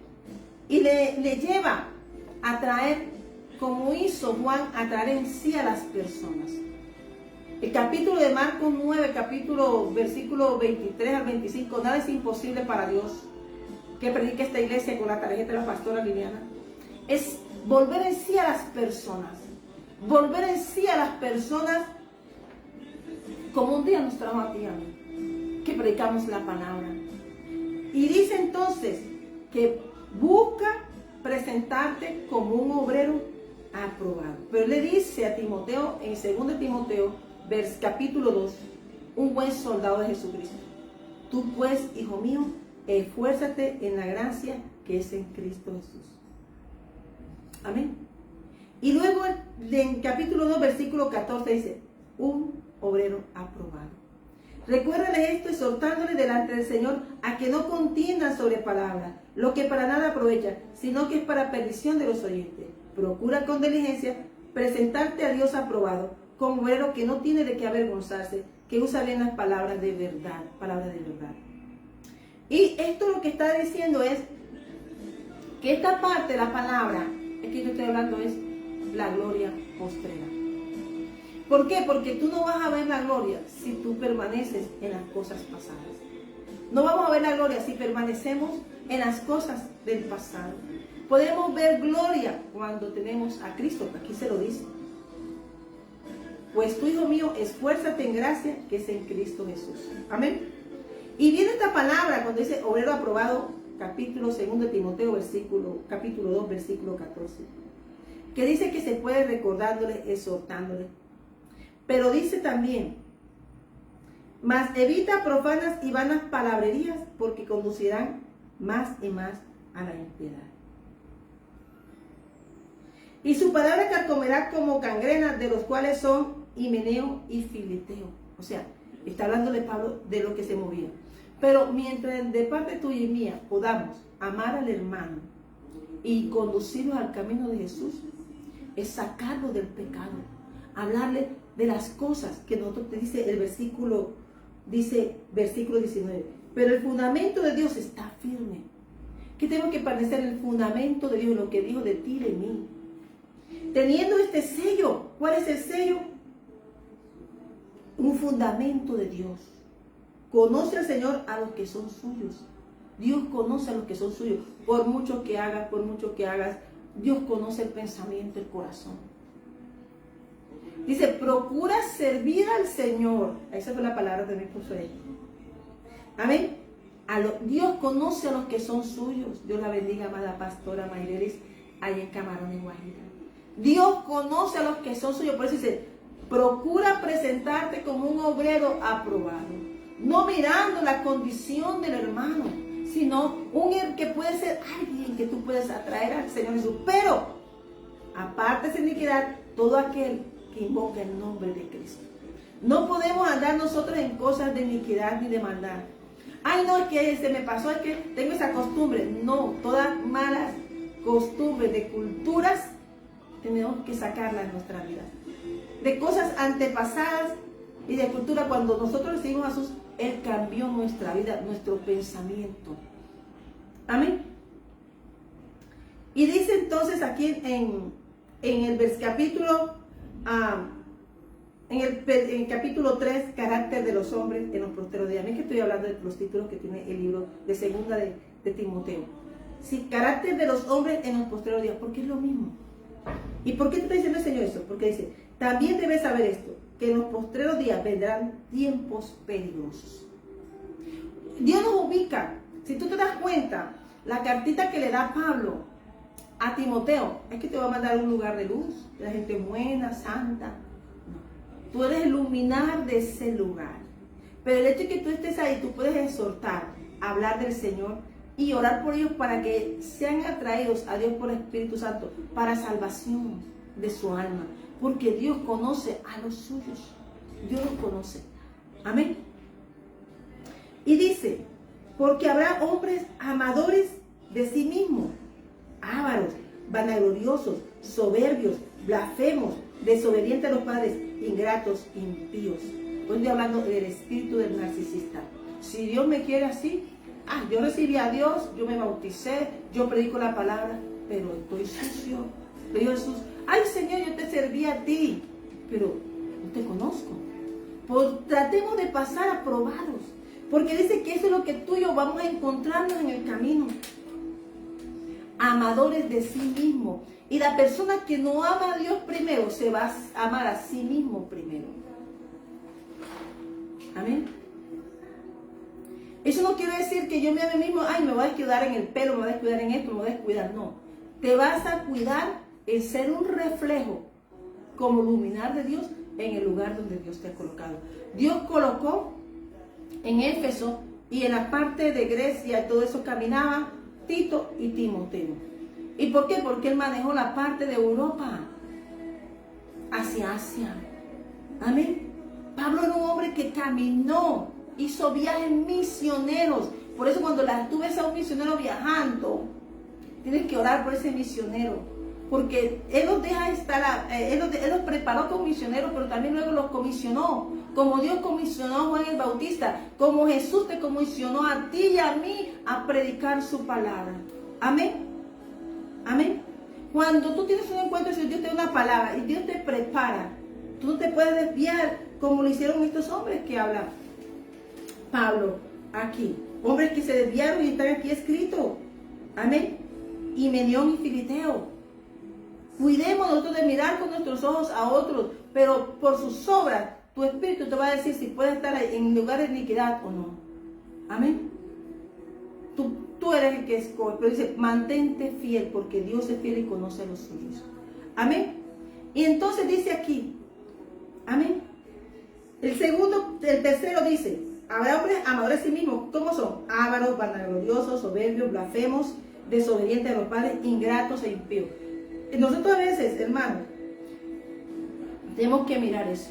S2: y le lleva a traer, como hizo Juan, a traer en sí a las personas. El capítulo de Marcos 9, versículo 23 al 25, nada es imposible para Dios, que predique esta iglesia con la tarjeta de la pastora Liliana, es volver en sí a las personas, volver en sí a las personas como un día nos trajo a ti, a mí, que predicamos la palabra. Y dice entonces que busca presentarte como un obrero aprobado. Pero le dice a Timoteo, en 2 Timoteo, capítulo 2, un buen soldado de Jesucristo. Tú pues, hijo mío, esfuérzate en la gracia que es en Cristo Jesús. Amén. Y luego en capítulo 2, versículo 14 dice, un obrero aprobado. Recuérdales esto, exhortándoles delante del Señor a que no contiendan sobre palabras, lo que para nada aprovecha, sino que es para perdición de los oyentes. Procura con diligencia presentarte a Dios aprobado, como obrero que no tiene de qué avergonzarse, que usa bien las palabras de verdad, Y esto lo que está diciendo es que esta parte de la palabra, es que yo estoy hablando, es la gloria postrera. ¿Por qué? Porque tú no vas a ver la gloria si tú permaneces en las cosas pasadas. No vamos a ver la gloria si permanecemos en las cosas del pasado. Podemos ver gloria cuando tenemos a Cristo, aquí se lo dice. Pues tú, hijo mío, esfuérzate en gracia que es en Cristo Jesús. Amén. Y viene esta palabra cuando dice obrero aprobado, capítulo 2 de Timoteo, capítulo 2, versículo 14. Que dice que se puede recordándole, exhortándole. Pero dice también, mas evita profanas y vanas palabrerías, porque conducirán más y más a la impiedad. Y su palabra carcomerá como cangrena, de los cuales son Himeneo y Fileteo. O sea, está hablando de Pablo de lo que se movía. Pero mientras de parte tuya y mía podamos amar al hermano y conducirlo al camino de Jesús, es sacarlo del pecado, hablarle de las cosas que nosotros te dice el versículo 19. Pero el fundamento de Dios está firme. Que tengo que permanecer en el fundamento de Dios, lo que dijo de ti y de mí. Teniendo este sello, ¿cuál es el sello? Un fundamento de Dios. Conoce al Señor a los que son suyos. Dios conoce a los que son suyos. Por mucho que hagas, Dios conoce el pensamiento, el corazón. Dice, procura servir al Señor. Esa fue la palabra que me puso ahí. Amén. Dios conoce a los que son suyos. Dios la bendiga, amada pastora Mayrelis, allá en Camarón, en Guajira. Dios conoce a los que son suyos. Por eso dice, procura presentarte como un obrero aprobado. No mirando la condición del hermano, sino que puede ser alguien que tú puedes atraer al Señor Jesús. Pero, aparte de iniquidad, todo aquel que invoca el nombre de Cristo. No podemos andar nosotros en cosas de iniquidad ni de maldad. Ay, no, es que se me pasó, es que tengo esa costumbre. No, todas malas costumbres de culturas tenemos que sacarlas de nuestra vida. De cosas antepasadas y de cultura, cuando nosotros recibimos a Jesús, Él cambió nuestra vida, nuestro pensamiento. Amén. Y dice entonces aquí en el capítulo en el capítulo 3, carácter de los hombres en los postreros días. Es que estoy hablando de los títulos que tiene el libro de segunda de Timoteo. Sí, carácter de los hombres en los postreros días, porque es lo mismo. ¿Y por qué te está diciendo el Señor eso? Porque dice, también debes saber esto, que en los postreros días vendrán tiempos peligrosos. Dios nos ubica. Si tú te das cuenta, La cartita que le da Pablo a Timoteo es que te va a mandar a un lugar de luz, de la gente buena, santa. No. Tú eres el luminar de ese lugar. Pero el hecho de que tú estés ahí, tú puedes exhortar, hablar del Señor y orar por ellos para que sean atraídos a Dios por el Espíritu Santo para salvación de su alma. Porque Dios conoce a los suyos. Dios los conoce. Amén. Y dice, porque habrá hombres amadores de sí mismos, ávaros, vanagloriosos, soberbios, blasfemos, desobedientes a los padres, ingratos, impíos. Hoy estoy hablando del espíritu del narcisista. Si Dios me quiere así, yo recibí a Dios, yo me bauticé, yo predico la palabra, pero estoy sucio. Le dijo Jesús, ay Señor, yo te serví a ti, pero no te conozco. Tratemos de pasar aprobados, porque dice que eso es lo que tú y yo vamos a encontrarnos en el camino. Amadores de sí mismo. Y la persona que no ama a Dios primero, se va a amar a sí mismo primero. Amén. Eso no quiere decir que yo me ame a mí mismo, me voy a descuidar en el pelo, me voy a descuidar en esto, me voy a descuidar. No. Te vas a cuidar en ser un reflejo como luminar de Dios en el lugar donde Dios te ha colocado. Dios colocó en Éfeso y en la parte de Grecia, todo eso caminaban Tito y Timoteo. ¿Y por qué? Porque él manejó la parte de Europa hacia Asia. Amén. Pablo era un hombre que caminó, hizo viajes misioneros. Por eso cuando tú ves a un misionero viajando, tienes que orar por ese misionero, porque él los deja estar, él los preparó como misioneros, pero también luego los comisionó, como Dios comisionó a Juan el Bautista, como Jesús te comisionó a ti y a mí a predicar su palabra. Amén. Amén. Cuando tú tienes un encuentro, si Dios te da una palabra y Dios te prepara, tú no te puedes desviar como lo hicieron estos hombres que habla Pablo aquí. Hombres que se desviaron y están aquí escritos. Amén. Himenión y Filiteo. Cuidemos nosotros de mirar con nuestros ojos a otros, pero por sus obras, tu espíritu te va a decir si puedes estar en lugar de iniquidad o no. Amén. Tú eres el que escoge, pero dice, mantente fiel, porque Dios es fiel y conoce a los suyos. Amén. Y entonces dice aquí, amén. El tercero dice, habrá hombres amadores de sí mismos. ¿Cómo son? Ávaros, vanagloriosos, soberbios, blasfemos, desobedientes a los padres, ingratos e impíos. Nosotros a veces, hermano, tenemos que mirar eso.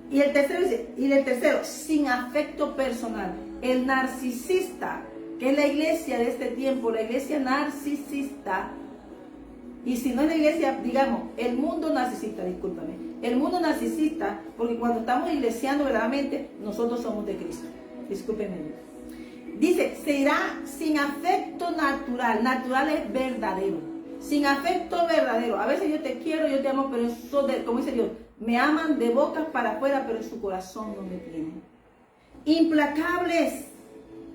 S2: Y el tercero dice, sin afecto personal. El narcisista, que es la iglesia de este tiempo, la iglesia narcisista, y si no es la iglesia, digamos, el mundo narcisista, discúlpame, el mundo narcisista, porque cuando estamos iglesiando verdaderamente, nosotros somos de Cristo, discúlpeme. Dice, se irá sin afecto natural es verdadero, sin afecto verdadero. A veces yo te quiero, yo te amo, pero eso, como dice Dios, me aman de boca para afuera, pero en su corazón no me tienen. Implacables,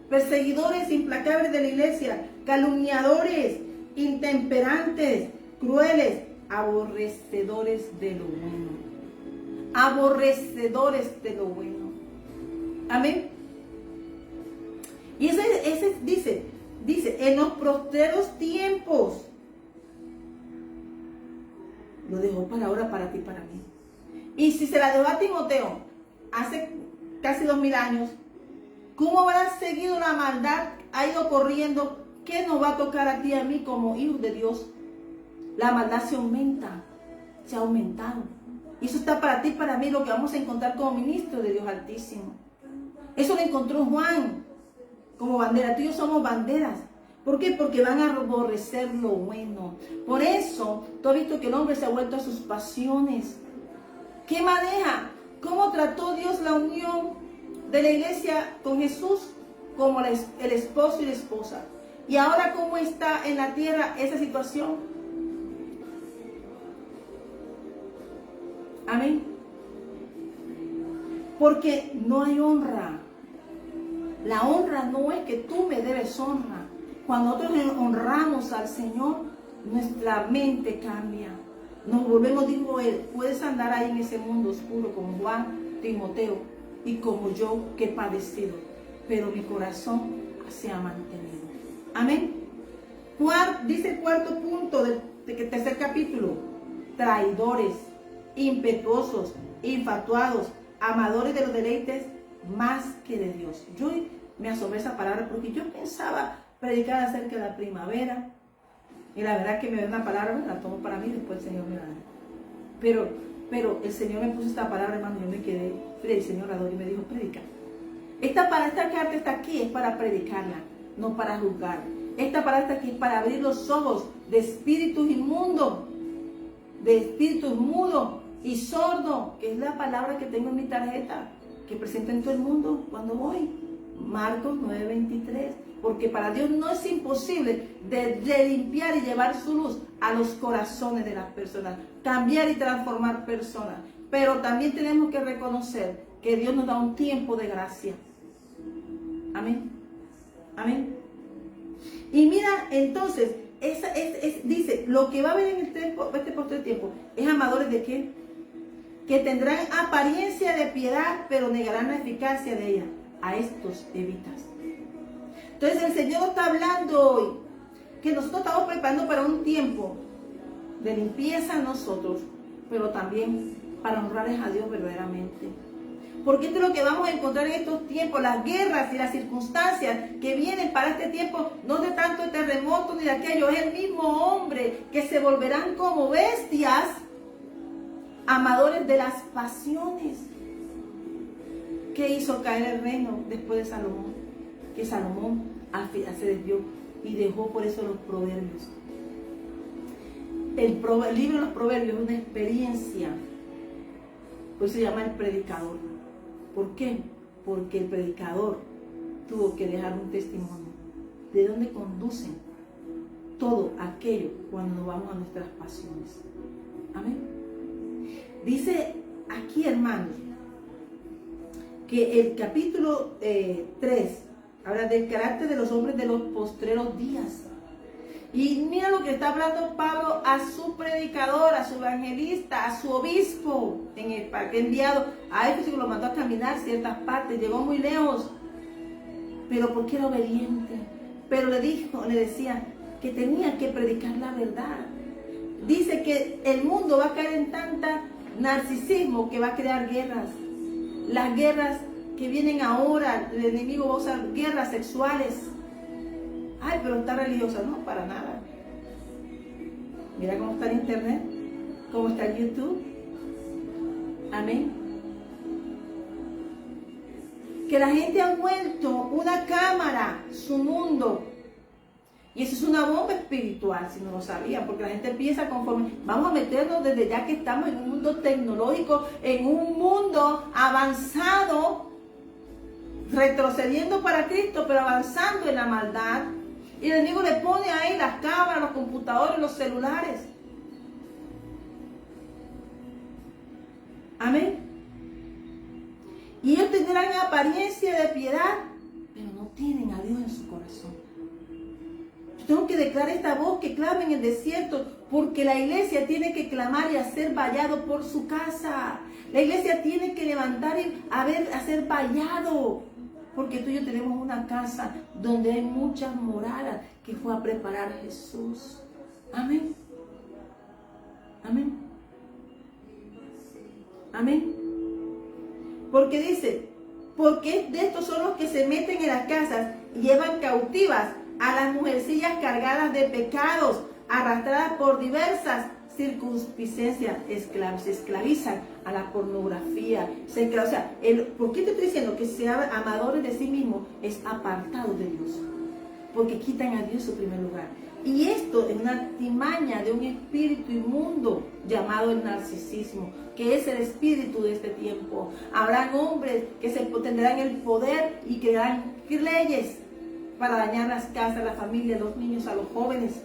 S2: perseguidores implacables de la iglesia, calumniadores, intemperantes, crueles, aborrecedores de lo bueno. Aborrecedores de lo bueno. Amén. Y ese dice, en los posteros tiempos, lo dejó para ahora, para ti, para mí. Y si se la dejó a Timoteo hace casi 2000 años, ¿cómo habrá seguido la maldad? Ha ido corriendo. ¿Qué nos va a tocar a ti y a mí como hijos de Dios? La maldad se aumenta, se ha aumentado. Y eso está para ti y para mí, lo que vamos a encontrar como ministro de Dios Altísimo. Eso lo encontró Juan como bandera. Tú y yo somos banderas. ¿Por qué? Porque van a aborrecer lo bueno. Por eso, tú has visto que el hombre se ha vuelto a sus pasiones. ¿Qué maneja? ¿Cómo trató Dios la unión de la iglesia con Jesús? Como el esposo y la esposa. Y ahora, ¿cómo está en la tierra esa situación? Amén. Porque no hay honra. La honra no es que tú me debes honra. Cuando nosotros honramos al Señor, nuestra mente cambia. Nos volvemos, dijo él, puedes andar ahí en ese mundo oscuro como Juan, Timoteo y como yo que he padecido, pero mi corazón se ha mantenido. Amén. Dice el cuarto punto del tercer capítulo: traidores, impetuosos, infatuados, amadores de los deleites más que de Dios. Yo me asombré esa palabra porque yo pensaba predicar acerca de la primavera, y la verdad que me dio una palabra, la tomo para mí, después el Señor me la da. Pero el Señor me puso esta palabra, hermano, yo me quedé, el Señor adoró y me dijo: predica. Esta carta está aquí, es para predicarla, no para juzgar. Esta palabra está aquí para abrir los ojos de espíritus inmundos, de espíritus mudos y sordos, que es la palabra que tengo en mi tarjeta, que presento en todo el mundo cuando voy. Marcos 9:23. Porque para Dios no es imposible de limpiar y llevar su luz a los corazones de las personas, cambiar y transformar personas. Pero también tenemos que reconocer que Dios nos da un tiempo de gracia. Amén. Amén. Y mira, entonces, dice, lo que va a haber en este posterior tiempo es amadores de qué? Que tendrán apariencia de piedad, pero negarán la eficacia de ella. A estos evitas. Entonces el Señor está hablando hoy que nosotros estamos preparando para un tiempo de limpieza en nosotros, pero también para honrarles a Dios verdaderamente. Porque esto es lo que vamos a encontrar en estos tiempos, las guerras y las circunstancias que vienen para este tiempo, no de tanto de terremotos ni de aquello, es el mismo hombre que se volverán como bestias, amadores de las pasiones. ¿Qué hizo caer el reino después de Salomón? Que Salomón se desvió y dejó por eso los proverbios. El libro de los proverbios es una experiencia, por eso se llama el predicador. ¿Por qué? Porque el predicador tuvo que dejar un testimonio de dónde conducen todo aquello cuando nos vamos a nuestras pasiones. Amén. Dice aquí, hermanos, que el capítulo 3 habla del carácter de los hombres de los postreros días. Y mira lo que está hablando Pablo a su predicador, a su evangelista, a su obispo, para que ha enviado a Éfeso, que lo mandó a caminar ciertas partes, llegó muy lejos, pero porque era obediente. Pero le decía que tenía que predicar la verdad. Dice que el mundo va a caer en tanta narcisismo que va a crear guerras. Las guerras que vienen ahora, el enemigo va a usar guerras sexuales. Ay, pero está religiosa. No, para nada. Mira cómo está el internet, cómo está el YouTube. Amén. Que la gente ha vuelto una cámara, su mundo. Y eso es una bomba espiritual, si no lo sabían, porque la gente piensa conforme, vamos a meternos desde ya que estamos en un mundo tecnológico, en un mundo avanzado, retrocediendo para Cristo, pero avanzando en la maldad. Y el enemigo le pone ahí las cámaras, los computadores, los celulares. Amén. Y ellos tendrán apariencia de piedad, pero no tienen a Dios en su corazón. Yo tengo que declarar esta voz que clame en el desierto, porque la iglesia tiene que clamar y hacer vallado por su casa. La iglesia tiene que levantar y hacer vallado, porque tú y yo tenemos una casa donde hay muchas moradas que fue a preparar Jesús. Amén. Amén. Amén. Porque dice, porque de estos son los que se meten en las casas y llevan cautivas a las mujercillas cargadas de pecados, arrastradas por diversas circunstancias, se esclavizan a la pornografía. ¿Por qué te estoy diciendo que sean amadores de sí mismos? Es apartado de Dios, porque quitan a Dios su primer lugar. Y esto es una artimaña de un espíritu inmundo llamado el narcisismo, que es el espíritu de este tiempo. Habrán hombres que tendrán el poder y crearán leyes para dañar las casas, la familia, los niños, a los jóvenes.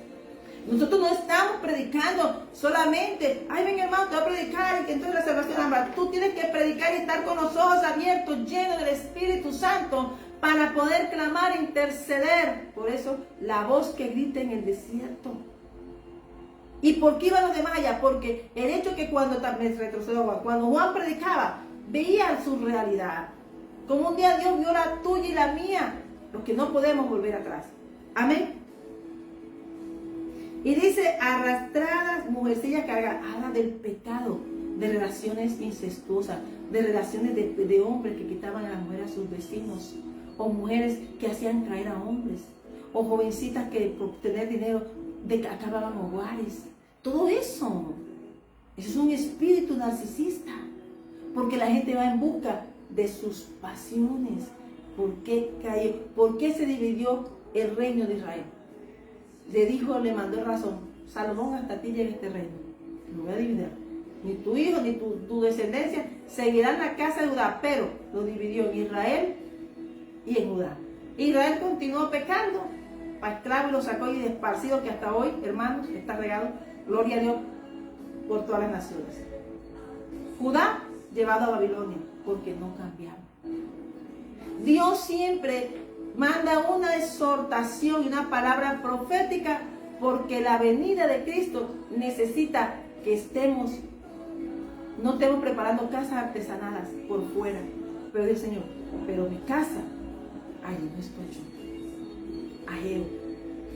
S2: Nosotros no estamos predicando solamente, ay, ven hermano, te voy a predicar y que entonces la salvación. Tú tienes que predicar y estar con los ojos abiertos, llenos del Espíritu Santo, para poder clamar e interceder. Por eso, la voz que grita en el desierto. ¿Y por qué iban los demás allá? Porque el hecho que cuando Juan predicaba, veía su realidad. Como un día Dios vio la tuya y la mía, los que no podemos volver atrás. Amén. Y dice, arrastradas, mujercillas cargadas, habla del pecado, de relaciones incestuosas, de relaciones de hombres que quitaban a la mujer a sus vecinos, o mujeres que hacían caer a hombres, o jovencitas que por tener dinero acababan hogares. Todo eso es un espíritu narcisista, porque la gente va en busca de sus pasiones. ¿Por qué cayó? ¿Por qué se dividió el reino de Israel? Le mandó razón, Salomón, hasta ti llega este reino, lo voy a dividir. Ni tu hijo ni tu descendencia seguirán la casa de Judá, pero lo dividió en Israel y en Judá. Israel continuó pecando, para esclavo lo sacó y esparcido, que hasta hoy, hermanos, está regado, gloria a Dios, por todas las naciones. Judá llevado a Babilonia, porque no cambiaron. Dios siempre manda una exhortación y una palabra profética, porque la venida de Cristo necesita que no estemos preparando casas artesanadas por fuera. Pero dice el Señor, pero mi casa, ahí no estoy yo. Ajeo.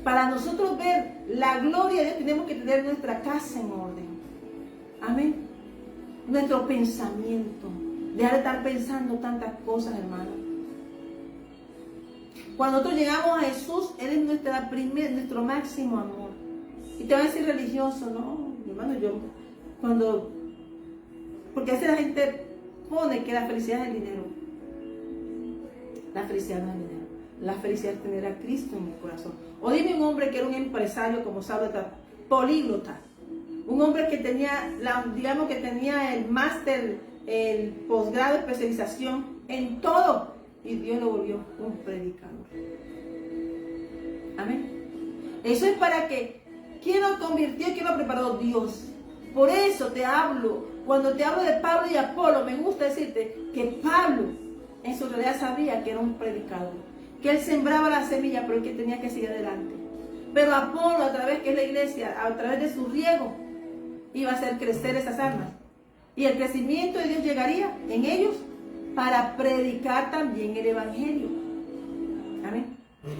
S2: Para nosotros ver la gloria de Dios, tenemos que tener nuestra casa en orden. Amén. Nuestro pensamiento. Dejar de estar pensando tantas cosas, hermano. Cuando nosotros llegamos a Jesús, Él es nuestro máximo amor. Y te va a decir religioso, no, hermano, porque a veces la gente pone que la felicidad es el dinero. La felicidad no es el dinero. La felicidad es tener a Cristo en mi corazón. O dime un hombre que era un empresario como Saulo, políglota. Un hombre que tenía, digamos que tenía el máster, el posgrado, especialización en todo. Y Dios lo volvió un predicador. Amén. Eso es para que, ¿quién lo convirtió? ¿Quién lo preparó? Dios. Por eso te hablo, cuando te hablo de Pablo y Apolo, me gusta decirte que Pablo en su realidad sabía que era un predicador, que él sembraba la semilla, pero que tenía que seguir adelante. Pero Apolo, a través que es la iglesia, a través de su riego, iba a hacer crecer esas almas. Y el crecimiento de Dios llegaría en ellos para predicar también el Evangelio. Amén.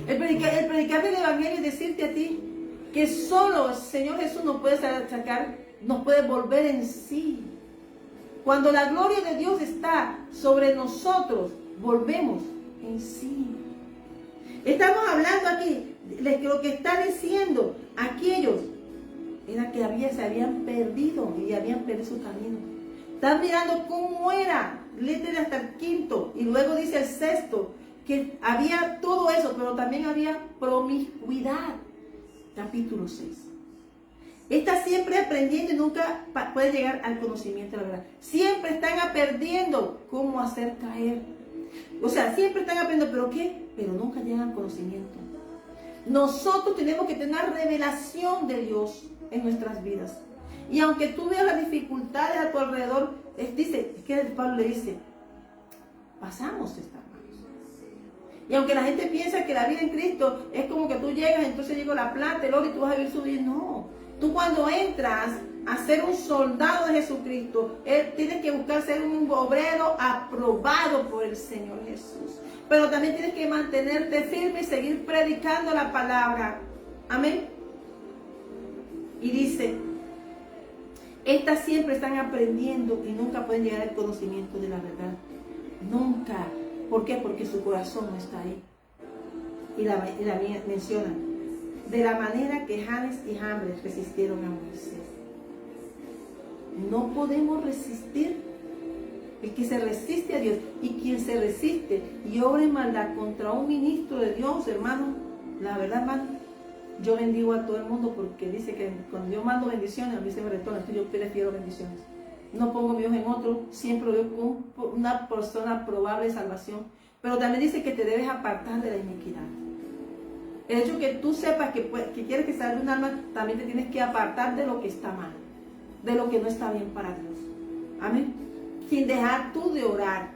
S2: El predicar del Evangelio es decirte a ti que solo el Señor Jesús nos puede sacar, nos puede volver en sí. Cuando la gloria de Dios está sobre nosotros, volvemos en sí. Estamos hablando aquí, lo que está diciendo aquellos, era que se habían perdido y habían perdido su camino. Están mirando cómo era, léete hasta el 5, y luego dice el 6, que había todo eso, pero también había promiscuidad. Capítulo 6. Está siempre aprendiendo y nunca puede llegar al conocimiento de la verdad. Siempre están aprendiendo cómo hacer caer. O sea, siempre están aprendiendo, ¿pero qué? Pero nunca llegan al conocimiento. Nosotros tenemos que tener una revelación de Dios en nuestras vidas. Y aunque tú veas las dificultades a tu alrededor, Pablo le dice, pasamos estas manos. Y aunque la gente piensa que la vida en Cristo es como que tú llegas, entonces llegó la plata, el oro y tú vas a vivir su vida. No, tú cuando entras a ser un soldado de Jesucristo, tienes que buscar ser un obrero aprobado por el Señor Jesús. Pero también tienes que mantenerte firme y seguir predicando la palabra. Amén. Y dice, estas siempre están aprendiendo y nunca pueden llegar al conocimiento de la verdad. Nunca. ¿Por qué? Porque su corazón no está ahí. Y la menciona. De la manera que Janes y Jambres resistieron a Moisés. No podemos resistir. El que se resiste a Dios y quien se resiste y obra en maldad contra un ministro de Dios, hermano, la verdad, hermano, yo bendigo a todo el mundo porque dice que cuando yo mando bendiciones, a mí se me retorna, entonces yo prefiero bendiciones. No pongo mi ojo en otro, siempre veo con una persona probable de salvación. Pero también dice que te debes apartar de la iniquidad. El hecho que tú sepas que quieres que salga un alma, también te tienes que apartar de lo que está mal, de lo que no está bien para Dios. Amén. Sin dejar tú de orar,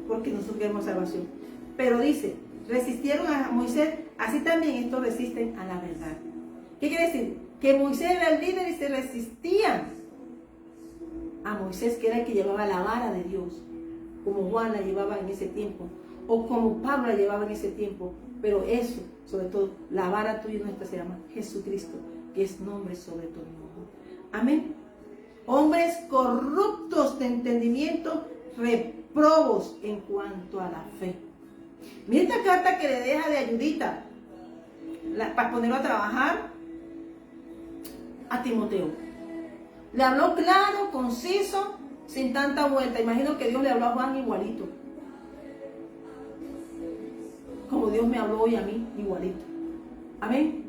S2: porque nosotros queremos salvación. Pero dice, resistieron a Moisés, así también estos resisten a la verdad. ¿Qué quiere decir? Que Moisés era el líder y se resistían a Moisés, que era el que llevaba la vara de Dios, como Juan la llevaba en ese tiempo, o como Pablo la llevaba en ese tiempo, pero eso, sobre todo, la vara tuya y nuestra se llama Jesucristo, que es nombre sobre todo nombre. Amén. Hombres corruptos de entendimiento, reprobos en cuanto a la fe. Mira esta carta que le deja de ayudita para ponerlo a trabajar a Timoteo. Le habló claro, conciso, sin tanta vuelta. Imagino que Dios le habló a Juan igualito, como Dios me habló hoy a mí igualito. Amén.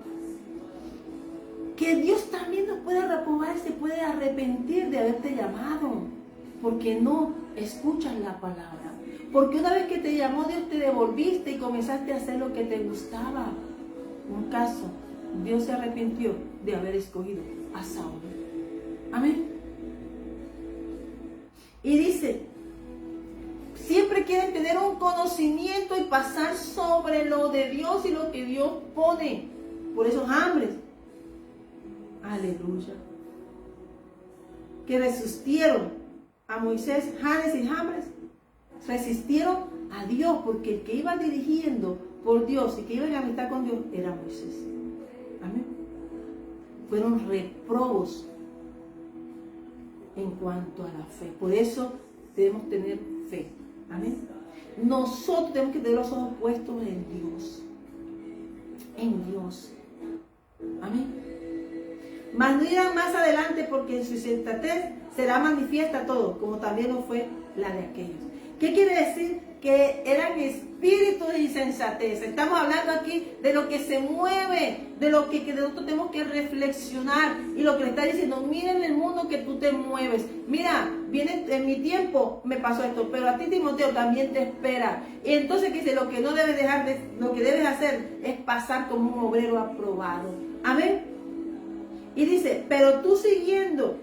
S2: Que Dios también nos puede reprobar y se puede arrepentir de haberte llamado, porque no escuchas la palabra. Porque una vez que te llamó Dios te devolviste y comenzaste a hacer lo que te gustaba. Un caso, Dios se arrepintió de haber escogido a Saúl. Amén. Y dice, siempre quieren tener un conocimiento y pasar sobre lo de Dios y lo que Dios pone. Por esos hambres. Aleluya. Que resistieron a Moisés, Janes y Jambres. Resistieron a Dios, porque el que iba dirigiendo por Dios y que iba en amistad con Dios era Moisés. Amén. Fueron reprobos en cuanto a la fe. Por eso debemos tener fe. Amén. Nosotros tenemos que tener los ojos puestos en Dios. En Dios. Amén. Mas no irán más adelante, porque en su sensatez será manifiesta todo, como también lo fue la de aquellos. ¿Qué quiere decir? Que eran espíritus de insensatez. Estamos hablando aquí de lo que se mueve, de lo que nosotros tenemos que reflexionar. Y lo que le está diciendo, miren el mundo que tú te mueves. Mira, viene en mi tiempo, me pasó esto, pero a ti, Timoteo, también te espera. Y entonces dice, lo que no debes dejar lo que debes hacer es pasar como un obrero aprobado. Amén. Y dice, pero tú siguiendo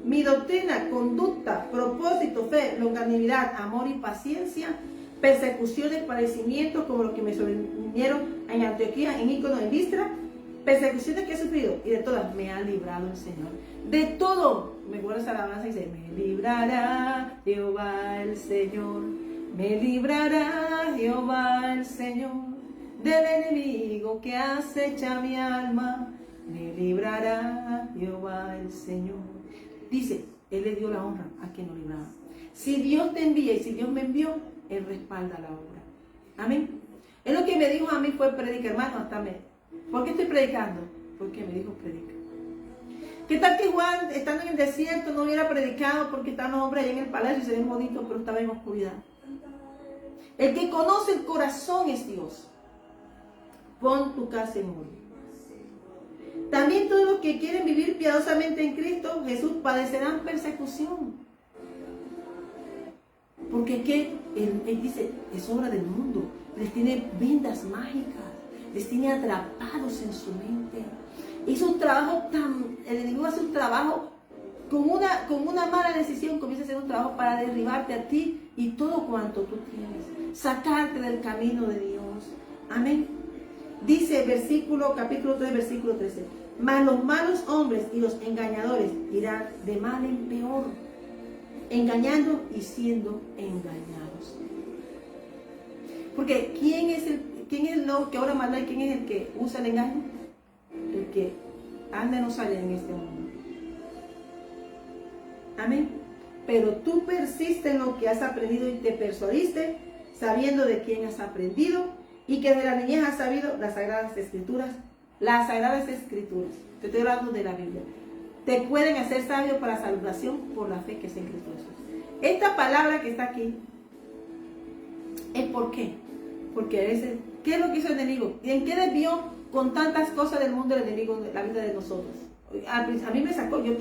S2: mi doctrina, conducta, propósito, fe, longanimidad, amor y paciencia, persecuciones, padecimientos como los que me sobrevinieron en Antioquía, en Ícono, en Listra, persecuciones que he sufrido, y de todas me ha librado el Señor. De todo, me guarda esa alabanza y dice, me librará Jehová el Señor, me librará Jehová el Señor, del enemigo que acecha mi alma, me librará Jehová el Señor. Dice, Él le dio la honra a quien lo libraba. Si Dios te envía y si Dios me envió, Él respalda la obra. Amén. Es lo que me dijo a mí fue predica, hermano, ¿Por qué estoy predicando? Porque me dijo predica. ¿Qué tal que Juan, estando en el desierto, no hubiera predicado porque estaban los hombres allá en el palacio y se ven bonitos, pero estaba en oscuridad? El que conoce el corazón es Dios. Pon tu casa en orden. También todos los que quieren vivir piadosamente en Cristo Jesús padecerán persecución. Porque ¿qué? Él dice, es obra del mundo. Les tiene vendas mágicas. Les tiene atrapados en su mente. Hizo un trabajo el enemigo hace un trabajo con una mala decisión, comienza a hacer un trabajo para derribarte a ti y todo cuanto tú tienes. Sacarte del camino de Dios. Amén. Dice capítulo 3, versículo 13. Mas los malos hombres y los engañadores irán de mal en peor, engañando y siendo engañados. Porque ¿quién es el que obra maldad y quién es el que usa el engaño? El que anda y no sale en este mundo. Amén. Pero tú persistes en lo que has aprendido y te persuadiste, sabiendo de quién has aprendido, y que de la niñez has sabido las Sagradas Escrituras. Las Sagradas Escrituras, te estoy hablando de la Biblia, te pueden hacer sabio para salvación por la fe que es en Cristo Jesús. Esta palabra que está aquí, ¿es por qué? Porque a veces, ¿qué es lo que hizo el enemigo? ¿Y en qué desvió con tantas cosas del mundo el enemigo la vida de nosotros? A mí me sacó, yo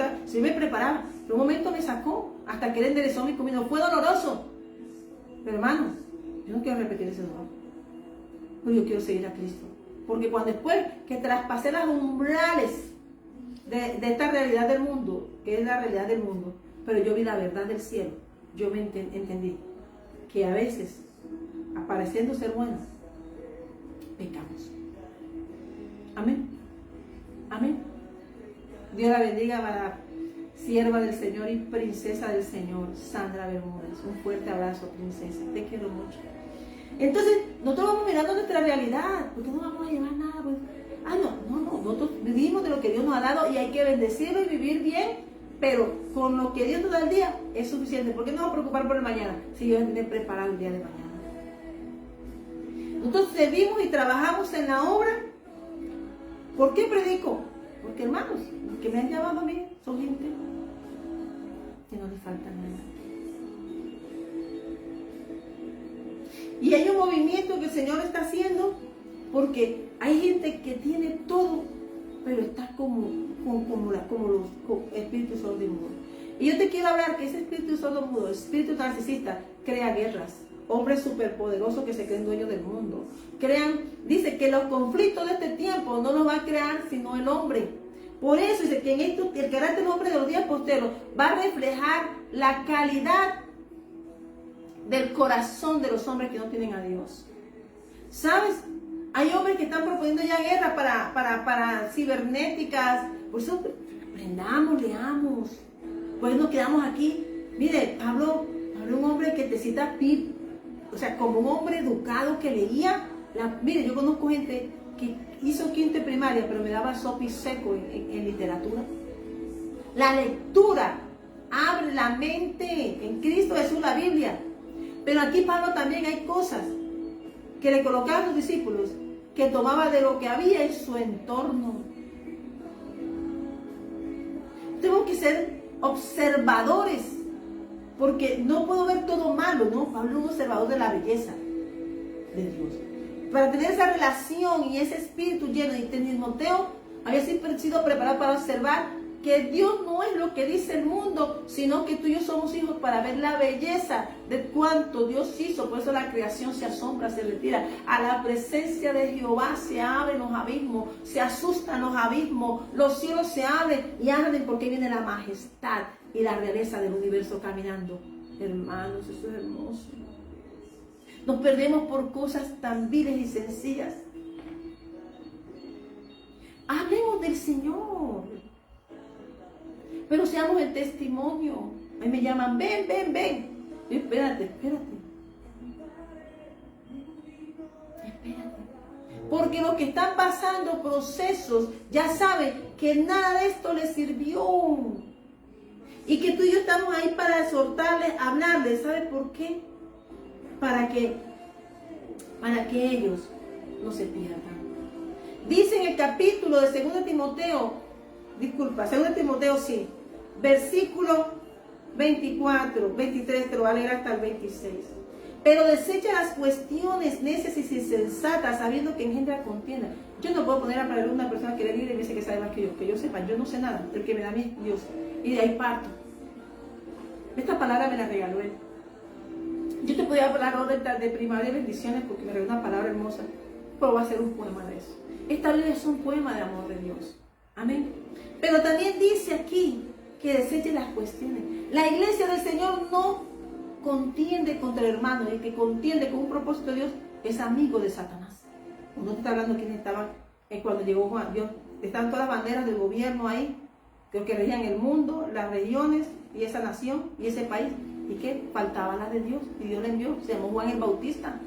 S2: me preparaba, en un momento me sacó, hasta que él enderezó mi camino. Fue doloroso, pero hermano, yo no quiero repetir ese dolor. Yo quiero seguir a Cristo. Porque cuando después que traspasé las umbrales de esta realidad del mundo, que es la realidad del mundo, pero yo vi la verdad del cielo, yo me entendí que a veces, apareciendo ser buenos, pecamos. Amén. Amén. Dios la bendiga para la sierva del Señor y princesa del Señor, Sandra Bermúdez. Un fuerte abrazo, princesa. Te quiero mucho. Entonces, nosotros vamos mirando nuestra realidad, porque no vamos a llevar nada. Pues, no, nosotros vivimos de lo que Dios nos ha dado y hay que bendecirlo y vivir bien, pero con lo que Dios nos da al día es suficiente. ¿Por qué no vamos a preocupar por el mañana si Dios tiene preparado el día de mañana? Nosotros servimos y trabajamos en la obra. ¿Por qué predico? Porque, hermanos, los que me han llamado a mí son gente que no les falta nada. Y hay un movimiento que el Señor está haciendo, porque hay gente que tiene todo, pero está como los espíritus sordomudos. Y yo te quiero hablar que ese espíritu sordomudo, espíritu narcisista, crea guerras. Hombres superpoderosos que se creen dueños del mundo. Dice que los conflictos de este tiempo no los va a crear sino el hombre. Por eso dice que en esto el carácter del hombre de los días posteros va a reflejar la calidad del corazón de los hombres que no tienen a Dios. ¿Sabes? Hay hombres que están proponiendo ya guerra para cibernéticas. Por eso aprendamos, leamos. Pues nos quedamos aquí. Mire, Pablo un hombre que te cita PIB. O sea, como un hombre educado que leía. Mire, yo conozco gente que hizo quinto de primaria, pero me daba sopi seco en literatura. La lectura abre la mente. En Cristo Jesús, la Biblia. Pero aquí Pablo también hay cosas que le colocaba a sus discípulos, que tomaba de lo que había en su entorno. Tengo que ser observadores, porque no puedo ver todo malo, ¿no? Pablo es un observador de la belleza de Dios. Para tener esa relación y ese espíritu lleno de Timoteo, había sido preparado para observar que Dios no es lo que dice el mundo, sino que tú y yo somos hijos para ver la belleza de cuánto Dios hizo. Por eso la creación se asombra, se retira. A la presencia de Jehová se abren los abismos, se asustan los abismos, los cielos se abren y arden porque viene la majestad y la realeza del universo caminando. Hermanos, eso es hermoso. Nos perdemos por cosas tan viles y sencillas. Hablemos del Señor, pero seamos el testimonio. Ahí me llaman, ven. Espérate. Porque los que están pasando procesos ya saben que nada de esto les sirvió. Y que tú y yo estamos ahí para exhortarles, hablarles. ¿Sabes por qué? Para que ellos no se pierdan. Dice en el capítulo de 2 Timoteo, 2 Timoteo sí, versículo 24, 23, te lo voy a leer hasta el 26. Pero desecha las cuestiones necias y insensatas, sabiendo que engendra contienda. Yo no puedo poner a hablar una persona que le libre y me dice que sabe más que yo sepa, yo no sé nada, el que me da a mí es Dios. Y de ahí parto. Esta palabra me la regaló Él. Yo te podría hablar ahora de primavera y bendiciones porque me regaló una palabra hermosa, pero voy a hacer un poema de eso. Esta Biblia es un poema de amor de Dios. Amén. Pero también dice aquí que deseche las cuestiones. La iglesia del Señor no contiende contra el hermano. El que contiende con un propósito de Dios es amigo de Satanás. No te está hablando de quiénes estaban cuando llegó Juan. Dios, estaban todas las banderas del gobierno ahí, que regían el mundo, las regiones y esa nación y ese país. ¿Y qué? Faltaba la de Dios. Y Dios le envió. Se llamó Juan el Bautista.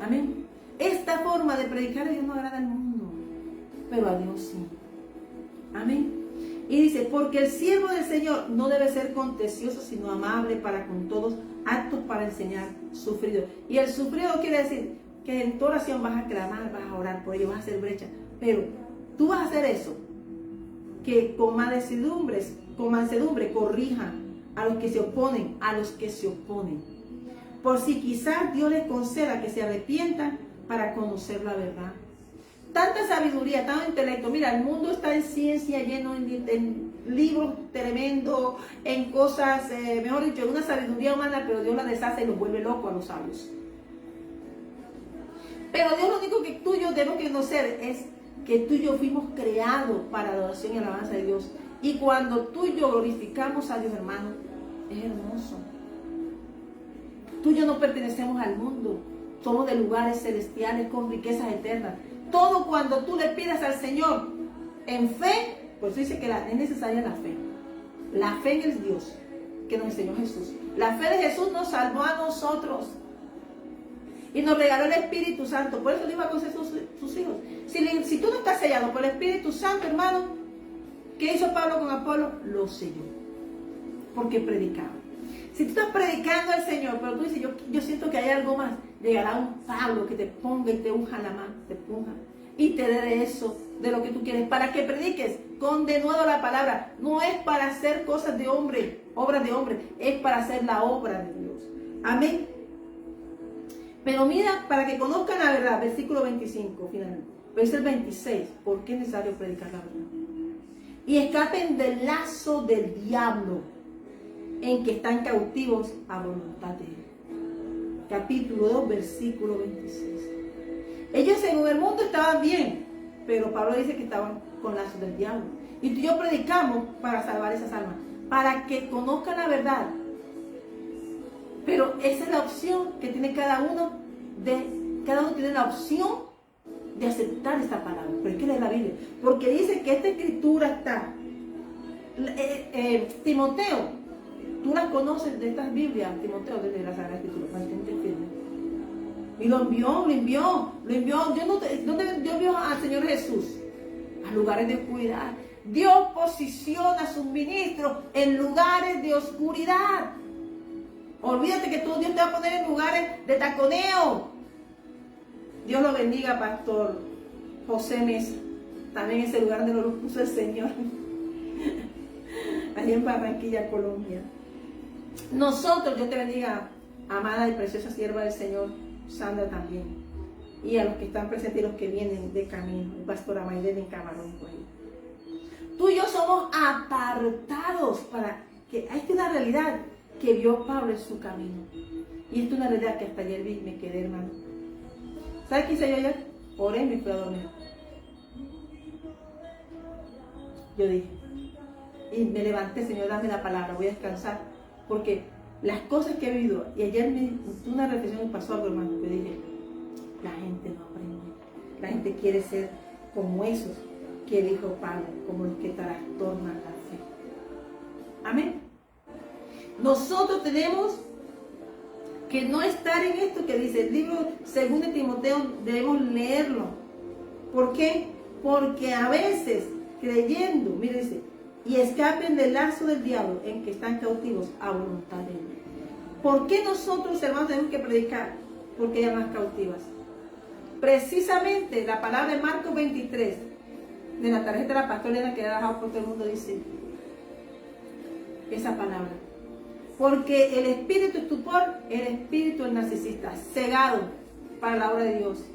S2: Amén. Esta forma de predicar a Dios no agrada al mundo, pero a Dios sí. Amén. Y dice, porque el siervo del Señor no debe ser contencioso, sino amable para con todos, apto para enseñar, sufrido. Y el sufrido quiere decir que en tu oración vas a clamar, vas a orar por ello, vas a hacer brecha. Pero tú vas a hacer eso, que con mansedumbre corrija a los que se oponen, por si quizás Dios les conceda que se arrepientan para conocer la verdad. Tanta sabiduría, tanto intelecto. Mira, el mundo está en ciencia, lleno en libros tremendos, en cosas, mejor dicho, en una sabiduría humana, pero Dios la deshace y los vuelve locos a los sabios. Pero Dios, lo único que tú y yo debemos conocer es que tú y yo fuimos creados para adoración y alabanza de Dios. Y cuando tú y yo glorificamos a Dios, hermano, es hermoso. Tú y yo no pertenecemos al mundo. Somos de lugares celestiales con riquezas eternas. Todo cuando tú le pides al Señor en fe, pues dice que es necesaria la fe. La fe en el Dios que nos enseñó Jesús. La fe de Jesús nos salvó a nosotros.
S3: Y nos regaló el Espíritu Santo. Por eso le iba a conceder sus hijos. Si tú no estás sellado por el Espíritu Santo, hermano, ¿qué hizo Pablo con Apolo? Lo selló. Porque predicaba. Si tú estás predicando al Señor, pero tú dices, yo siento que hay algo más, llegará un Pablo que te ponga y te unja la mano, te ponga y te dé de eso, de lo que tú quieres, para que prediques con de nuevo la palabra. No es para hacer cosas de hombre, obras de hombre, es para hacer la obra de Dios. Amén. Pero mira, para que conozcan la verdad, versículo 25, finalmente, versículo 26, ¿por qué es necesario predicar la verdad? Y escapen del lazo del diablo, en que están cautivos a voluntad de Él. Capítulo 2, versículo 26. Ellos en el mundo estaban bien, pero Pablo dice que estaban con lazos del diablo. Y tú y yo predicamos para salvar esas almas, para que conozcan la verdad. Pero esa es la opción que tiene cada uno tiene la opción de aceptar esta palabra. Pero es que leer la Biblia, porque dice que esta escritura está. Timoteo, tú las conoces de estas Biblias, Timoteo, desde la Sagrada Escritura, mantente firme. Y lo envió. ¿Dónde envió al Señor Jesús? A lugares de oscuridad. Dios posiciona a sus ministros en lugares de oscuridad. Olvídate que Dios te va a poner en lugares de taconeo. Dios lo bendiga, Pastor José Mesa. También ese lugar donde lo puso el Señor. Allí en Barranquilla, Colombia. Nosotros, Dios te bendiga, amada y preciosa sierva del Señor, Sandra también. Y a los que están presentes y los que vienen de camino. El pastor Amaidel en Camarón, por ahí. Tú y yo somos apartados para que... Esta es una realidad que vio Pablo en su camino. Y esta es una realidad que hasta ayer me quedé, hermano. ¿Sabes qué hice yo ayer? Oré y me fui a dormir. Yo dije, y me levanté, Señor, dame la palabra, voy a descansar. Porque las cosas que he vivido, y ayer una reflexión me pasó algo, hermano, que dije, la gente no aprende. La gente quiere ser como esos que dijo Pablo, como los que trastornan la fe. Amén. Nosotros tenemos que no estar en esto que dice el libro 2 de Timoteo, debemos leerlo. ¿Por qué? Porque a veces, creyendo, mire, dice, y escapen del lazo del diablo en que están cautivos a voluntad de Él. ¿Por qué nosotros, hermanos, tenemos que predicar? Porque hay almas cautivas. Precisamente la palabra de Marcos 23, de la tarjeta de la pastora que ha dejado por todo el mundo, dice esa palabra. Porque el espíritu estupor, el espíritu el narcisista, cegado para la obra de Dios,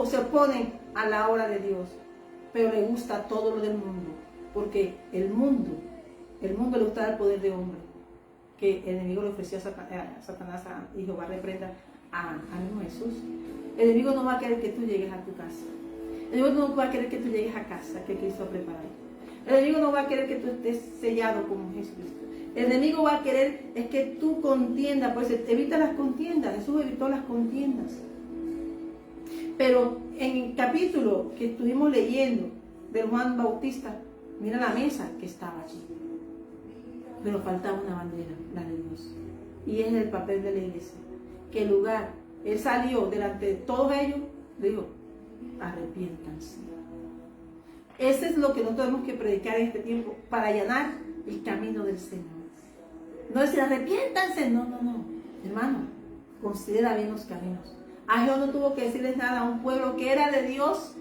S3: se oponen a la obra de Dios, pero le gusta todo lo del mundo. Porque el mundo le gusta el poder de hombre, que el enemigo le ofreció a Satanás, y Jehová reprenda a mismo Jesús. El enemigo no va a querer que tú llegues a tu casa. El enemigo no va a querer que tú llegues a casa que Cristo ha preparado. El enemigo no va a querer que tú estés sellado como Jesucristo. El enemigo va a querer es que tú contiendas, pues evita las contiendas. Jesús evitó las contiendas. Pero en el capítulo que estuvimos leyendo de Juan Bautista, mira la mesa que estaba allí. Pero faltaba una bandera, la de Dios. Y es el papel de la iglesia. Que el lugar, Él salió delante de todos ellos, dijo, arrepiéntanse. Ese es lo que nosotros tenemos que predicar en este tiempo para allanar el camino del Señor. No decir arrepiéntanse, no. Hermano, considera bien los caminos. A Jehová no tuvo que decirles nada a un pueblo que era de Dios,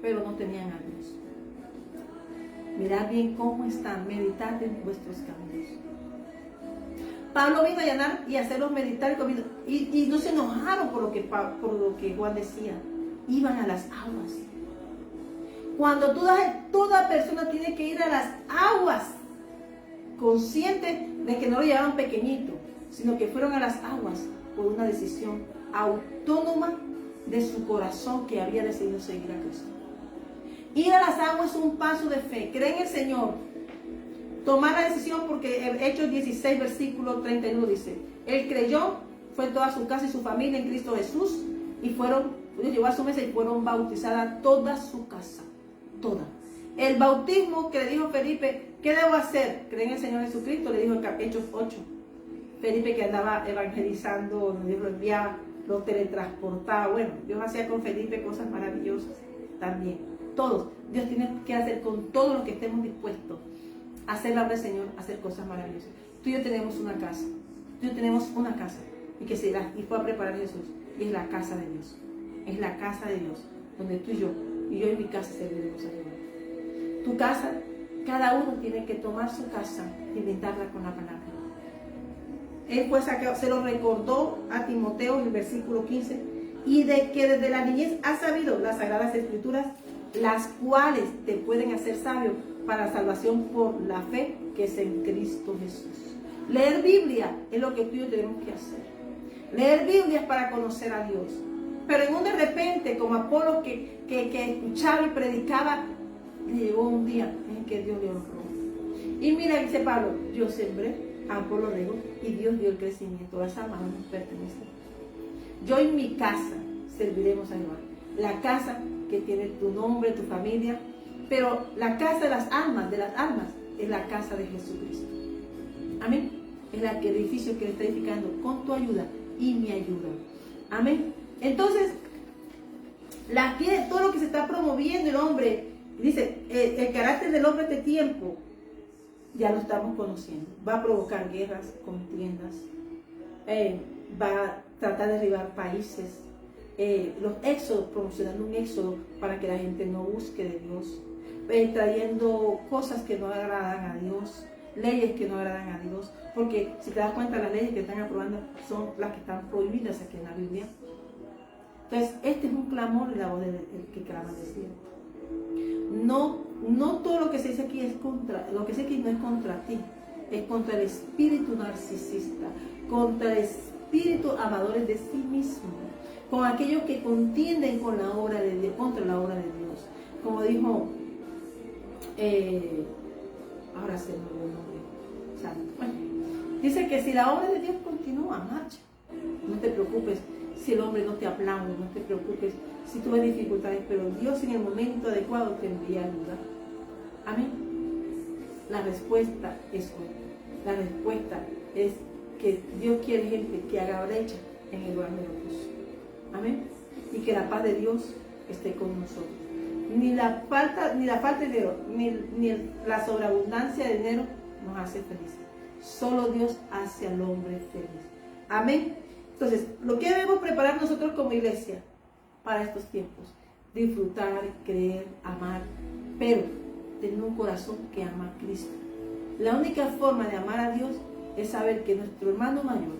S3: pero no tenían a Dios. Mirad bien cómo están, meditad en vuestros caminos. Pablo vino a allanar y hacerlos meditar y no se enojaron por lo que Juan decía. Iban a las aguas. Cuando toda persona tiene que ir a las aguas, consciente de que no lo llevaban pequeñito, sino que fueron a las aguas por una decisión autónoma de su corazón que había decidido seguir a Cristo. Ir a las aguas es un paso de fe. Cree en el Señor. Tomar la decisión, porque Hechos 16, versículo 31 dice, Él creyó, fue toda su casa y su familia en Cristo Jesús, y Dios llevó a su mesa y fueron bautizadas toda su casa. Toda. El bautismo que le dijo Felipe, ¿qué debo hacer? Cree en el Señor Jesucristo, le dijo en Hechos 8. Felipe, que andaba evangelizando, donde Dios lo enviaba, lo teletransportaba. Bueno, Dios hacía con Felipe cosas maravillosas también. Todos. Dios tiene que hacer con todo lo que estemos dispuestos a hacer la obra del Señor, a hacer cosas maravillosas. Tú y yo tenemos una casa. Tú y yo tenemos una casa. Y que será, y fue a preparar Jesús. Y es la casa de Dios. Es la casa de Dios. Donde tú y yo en mi casa serviremos a Dios. Tu casa, cada uno tiene que tomar su casa y brindarla con la palabra. Él pues se lo recordó a Timoteo en el versículo 15, y de que desde la niñez has sabido las sagradas escrituras, las cuales te pueden hacer sabio para la salvación por la fe que es en Cristo Jesús. Leer Biblia es lo que tú y yo tenemos que hacer. Leer Biblia es para conocer a Dios. Pero en un de repente, como Apolo que escuchaba y predicaba, llegó un día en que Dios le honró. Y mira, dice Pablo, yo sembré, Apolo regó, y Dios dio el crecimiento. Las almas no nos pertenecen. Yo en mi casa serviremos a Jehová. La casa que tiene tu nombre, tu familia, pero la casa de las almas, es la casa de Jesucristo. Amén. Es el edificio que le está edificando con tu ayuda y mi ayuda. Amén. Entonces, todo lo que se está promoviendo el hombre, dice, el carácter del hombre de este tiempo, ya lo estamos conociendo. Va a provocar guerras, contiendas, va a tratar de derribar países, los éxodos, promocionando un éxodo para que la gente no busque de Dios, trayendo cosas que no agradan a Dios, leyes que no agradan a Dios, porque si te das cuenta, las leyes que están aprobando son las que están prohibidas aquí en la Biblia. Entonces, este es un clamor de la voz del que clama del cielo. No todo lo que se dice aquí es contra, lo que se dice aquí no es contra ti, es contra el espíritu narcisista, contra el espíritu amadores de sí mismo, con aquellos que contienden con la obra de Dios, contra la obra de Dios. Como dijo, ahora se me olvidó el nombre santo. Bueno, dice que si la obra de Dios continúa, marcha. No te preocupes si el hombre no te aplaude, no te preocupes si tú ves dificultades, pero Dios en el momento adecuado te envía ayuda. Amén. La respuesta es hoy. La respuesta es que Dios quiere gente que haga brecha en el lugar de lo puso. Amén. Y que la paz de Dios esté con nosotros. Ni la falta de dinero, ni la sobreabundancia de dinero nos hace felices. Solo Dios hace al hombre feliz. Amén. Entonces, lo que debemos preparar nosotros como iglesia para estos tiempos: disfrutar, creer, amar, pero tener un corazón que ama a Cristo. La única forma de amar a Dios es saber que nuestro hermano mayor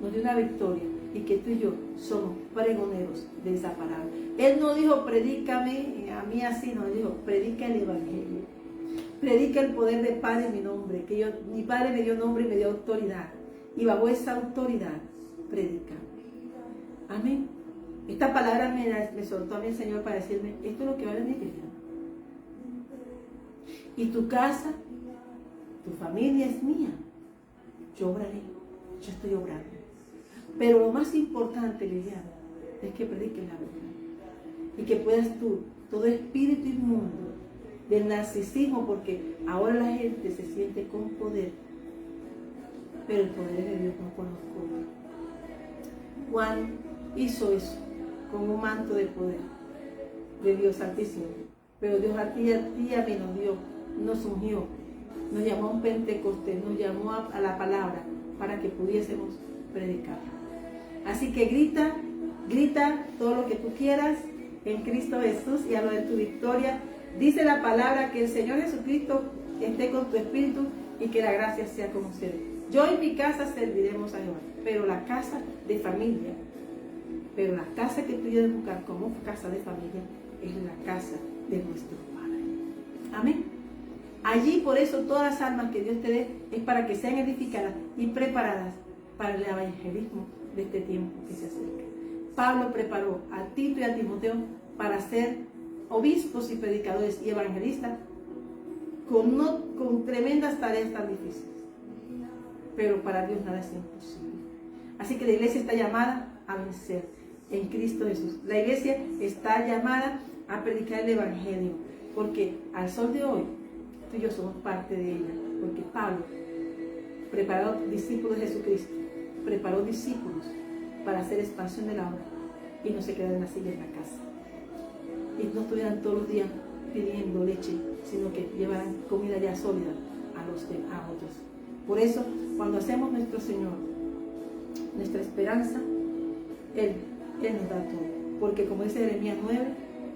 S3: nos dio una victoria y que tú y yo somos pregoneros de esa palabra. Él no dijo, predícame a mí así, no, él dijo, predica el evangelio. Predica el poder del Padre en mi nombre, que mi Padre me dio nombre y me dio autoridad. Y bajo esa autoridad, predica. Amén. Esta palabra me soltó a mí el Señor para decirme, esto es lo que va a venir, hija. Y tu casa, tu familia es mía. Yo obraré, yo estoy obrando. Pero lo más importante, Liliana, es que prediques la verdad. Y que puedas tú, todo espíritu inmundo del narcisismo, porque ahora la gente se siente con poder, pero el poder de Dios no conozco. Juan hizo eso con un manto de poder de Dios Santísimo, pero Dios a ti y a mí nos dio, nos ungió, nos llamó a un Pentecostés, nos llamó a la palabra para que pudiésemos predicar. Así que grita todo lo que tú quieras en Cristo Jesús y habla de tu victoria. Dice la palabra que el Señor Jesucristo esté con tu espíritu y que la gracia sea con ustedes. Yo en mi casa serviremos a Jehová, pero la casa de familia, pero la casa que tú debes buscar como casa de familia es la casa de nuestro Padre. Amén. Allí, por eso, todas las almas que Dios te dé es para que sean edificadas y preparadas para el evangelismo de este tiempo que se acerca. Pablo preparó a Tito y a Timoteo para ser obispos y predicadores y evangelistas con tremendas tareas tan difíciles. Pero para Dios nada es imposible. Así que la iglesia está llamada a vencer en Cristo Jesús. La iglesia está llamada a predicar el evangelio, porque al sol de hoy tú y yo somos parte de ella, porque Pablo preparó discípulos de Jesucristo, preparó discípulos para hacer expansión de la obra y no se quedaran así en la casa. Y no estuvieran todos los días pidiendo leche, sino que llevaran comida ya sólida a otros. Por eso, cuando hacemos nuestro Señor, nuestra esperanza, Él nos da todo. Porque como dice Jeremías 9,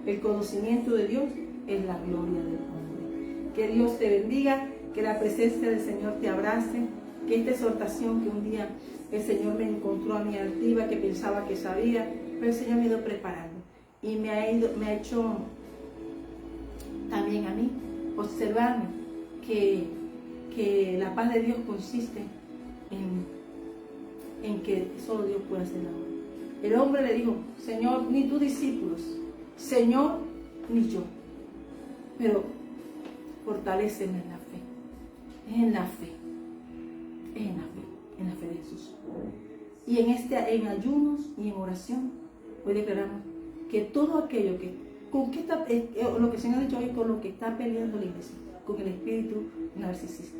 S3: el conocimiento de Dios es la gloria del hombre. Que Dios te bendiga, que la presencia del Señor te abrace, que esta exhortación que un día el Señor me encontró a mí altiva, que pensaba que sabía, pero el Señor me ha ido preparando y me ha hecho también a mí observarme que la paz de Dios consiste en que solo Dios puede hacer la obra. El hombre le dijo, Señor, ni tus discípulos, Señor, ni yo, pero fortaléceme en la fe, en la fe, en la fe de Jesús. Y en ayunos y en oración, hoy declaramos que todo aquello lo que el Señor ha dicho hoy, con lo que está peleando la iglesia, con el espíritu narcisista.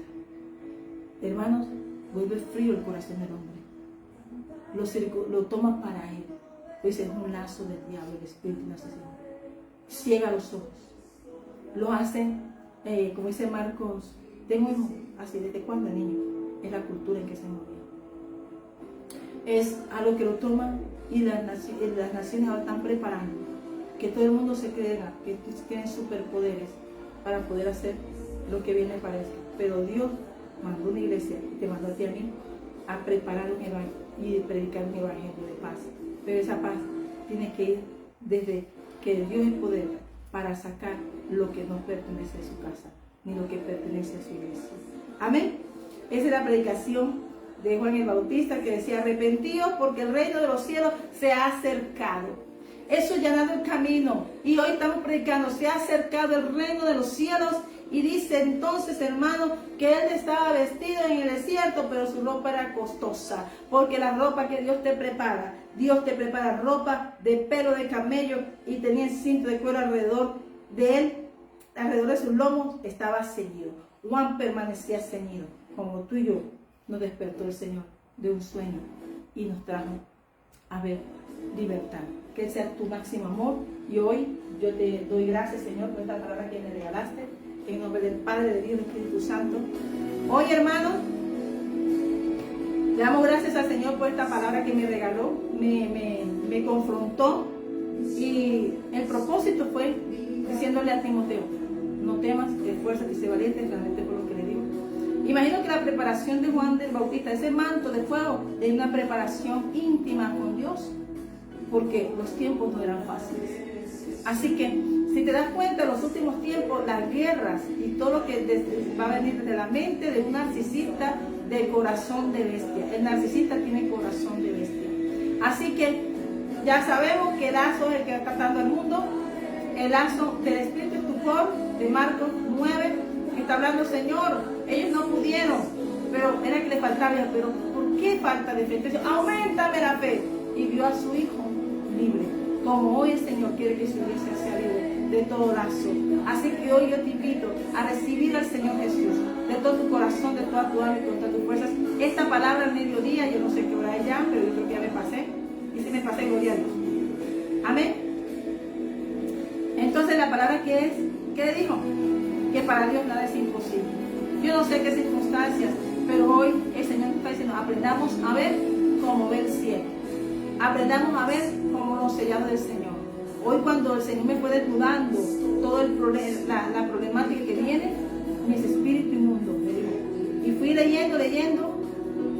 S3: Hermanos, vuelve frío el corazón del hombre. Lo toma para él. Pues es un lazo del diablo, el espíritu narcisista. Ciega los ojos. Lo hacen, como dice Marcos, tengo hijos así, ¿desde cuándo niño? Es la cultura en que se movía. Es algo que lo toman y las naciones ahora están preparando. Que todo el mundo se crea que tienen superpoderes para poder hacer lo que viene para esto. Pero Dios mandó una iglesia y te mandó a ti a mí a preparar un evangelio y predicar un evangelio de paz. Pero esa paz tiene que ir desde que Dios es poder para sacar lo que no pertenece a su casa, ni lo que pertenece a su iglesia. Amén. Esa es la predicación de Juan el Bautista, que decía, arrepentíos porque el reino de los cielos se ha acercado. Eso llenando el camino. Y hoy estamos predicando, se ha acercado el reino de los cielos. Y dice entonces, hermano, que él estaba vestido en el desierto, pero su ropa era costosa. Porque la ropa que Dios te prepara ropa de pelo de camello, y tenía el cinto de cuero alrededor de él, alrededor de sus lomos estaba ceñido. Juan permanecía ceñido, como tú y yo. Nos despertó el Señor de un sueño y nos trajo a ver libertad. Que sea tu máximo amor. Y hoy yo te doy gracias, Señor, por esta palabra que me regalaste. En nombre del Padre, del Hijo y del Espíritu Santo. Hoy, hermanos, le damos gracias al Señor por esta palabra que me regaló, me confrontó. Y el propósito fue diciéndole a Timoteo, no temas, esfuérzate y sé valiente, realmente por lo que le digo. Imagino que la preparación de Juan del Bautista, ese manto de fuego, es una preparación íntima con Dios, porque los tiempos no eran fáciles. Así que, si te das cuenta, en los últimos tiempos, las guerras y todo lo que va a venir desde la mente de un narcisista de corazón de bestia. El narcisista tiene corazón de bestia. Así que, ya sabemos que el lazo es el que está tratando al mundo. El lazo del espíritu estupor de Marcos 9, que está hablando, Señor, ellos no pudieron, pero era que le faltaba, pero ¿por qué falta de fe? Entonces, aumentame la fe. Y vio a su hijo libre, como hoy el Señor quiere que su iglesia sea libre de todo lazo. Así que hoy yo te invito a recibir al Señor Jesús de todo tu corazón, de toda tu alma y con todas tus fuerzas. Esta palabra al mediodía, yo no sé qué hora es ya, pero yo creo que ya me pasé. Y si me pasé, gloria a Dios. Amén. Entonces la palabra que es, ¿qué le dijo? Que para Dios nada es imposible. Yo no sé qué circunstancias, pero hoy el Señor está diciendo, aprendamos a ver como ve el cielo. Aprendamos a ver como los sellados del Señor. Hoy cuando el Señor me fue desnudando todo la problemática que viene, mis espíritu inmundo, me dijo. Y fui leyendo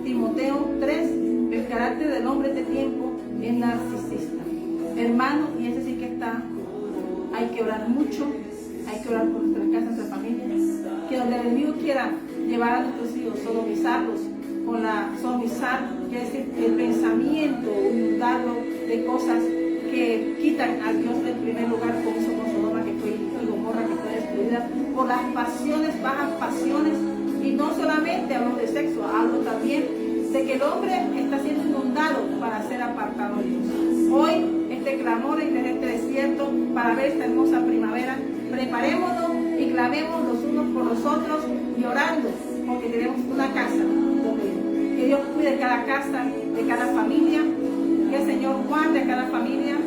S3: Timoteo 3, el carácter del hombre de tiempo es narcisista. Hermano, y ese sí que está, hay que orar mucho, hay que orar por nuestras casas, nuestras familias, que donde el enemigo quiera llevar a nuestros hijos, sodomizarlos, sodomizar, quiere decir el pensamiento, inundarlo de cosas que quitan a Dios del primer lugar, como hizo con Sodoma, que fue y Gomorra, que fue destruida por las pasiones, bajas pasiones. Y no solamente hablo de sexo, hablo también de que el hombre está siendo inundado para ser apartado de Dios. Hoy este clamor en este desierto para ver esta hermosa primavera, preparémonos y clamemos los unos por los otros y orando, porque tenemos una casa donde que Dios cuide cada casa, de cada familia, Que el Señor guarde a cada familia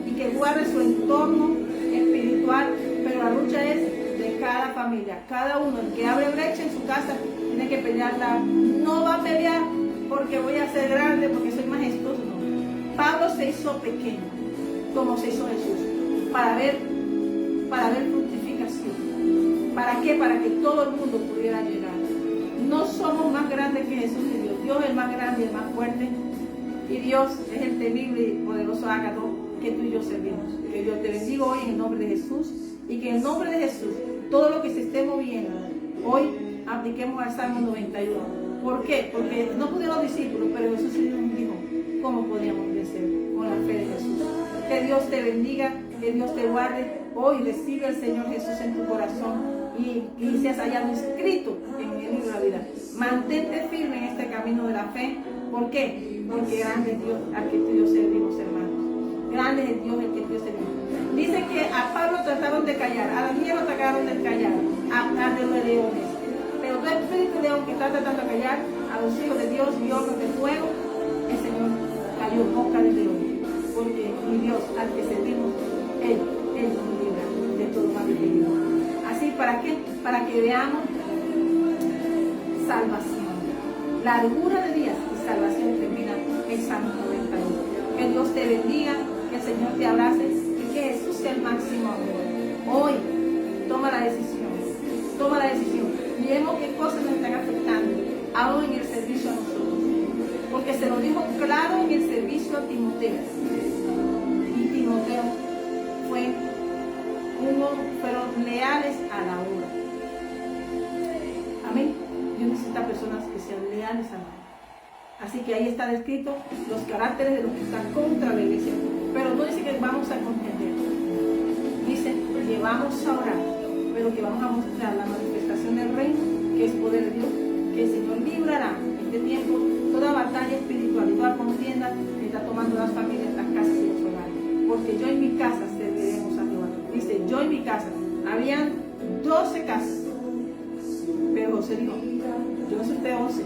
S3: y que guarde su entorno espiritual, pero la lucha es de cada familia. Cada uno, el que abre brecha en su casa, tiene que pelearla. No va a pelear porque voy a ser grande, porque soy majestuoso. No. Pablo se hizo pequeño, como se hizo Jesús, para ver fructificación. ¿Para qué? Para que todo el mundo pudiera llegar. No somos más grandes que Jesús y Dios. Dios es el más grande y el más fuerte. Y Dios es el temible y poderoso ágato que tú y yo servimos. Que yo te bendigo hoy en el nombre de Jesús. Y que en el nombre de Jesús, todo lo que se esté moviendo, hoy apliquemos al Salmo 91. ¿Por qué? Porque no pudieron los discípulos, pero Jesús nos dijo cómo podíamos vencer con la fe de Jesús. Que Dios te bendiga, que Dios te guarde. Hoy recibe al Señor Jesús en tu corazón y seas hallado inscrito en el libro de la vida. Mantente firme en este camino de la fe. ¿Por qué? Porque grande es Dios al que tú y yo servimos, hermanos. Grande es Dios el que tú y yo servimos. Dice que a Pablo trataron de callar, a Daniel lo trataron de callar, a los leones. Pero todo espíritu león que está tratando de callar a los hijos de Dios y hornos de fuego, el Señor cayó boca de león. Porque mi Dios, al que servimos, Él nos libra de todo mal y peligro. Así, ¿para qué? Para que veamos salvación. Largura de días y salvación termina en Salmo 91. Que Dios te bendiga, que el Señor te abrace y que Jesús sea el máximo amor. Hoy, toma la decisión. Toma la decisión. Miremos qué cosas nos están afectando, aún en el servicio a nosotros. Porque se lo dijo claro en el servicio a Timoteo. Y Timoteo fueron leales a la obra. Amén. Dios necesita personas que sean leales a la obra. Así que ahí está descrito los caracteres de los que están contra la iglesia. Pero no dice que vamos a contender. Dice que vamos a orar, pero que vamos a mostrar la manifestación del reino, que es poder de Dios, que el Señor librará en este tiempo toda batalla espiritual y toda contienda que está tomando las familias, las casas y los hogares. Porque yo en mi casa serviremos a Jehová. Dice, yo en mi casa. Habían 12 casas. Pero José dijo, yo no soy de 11,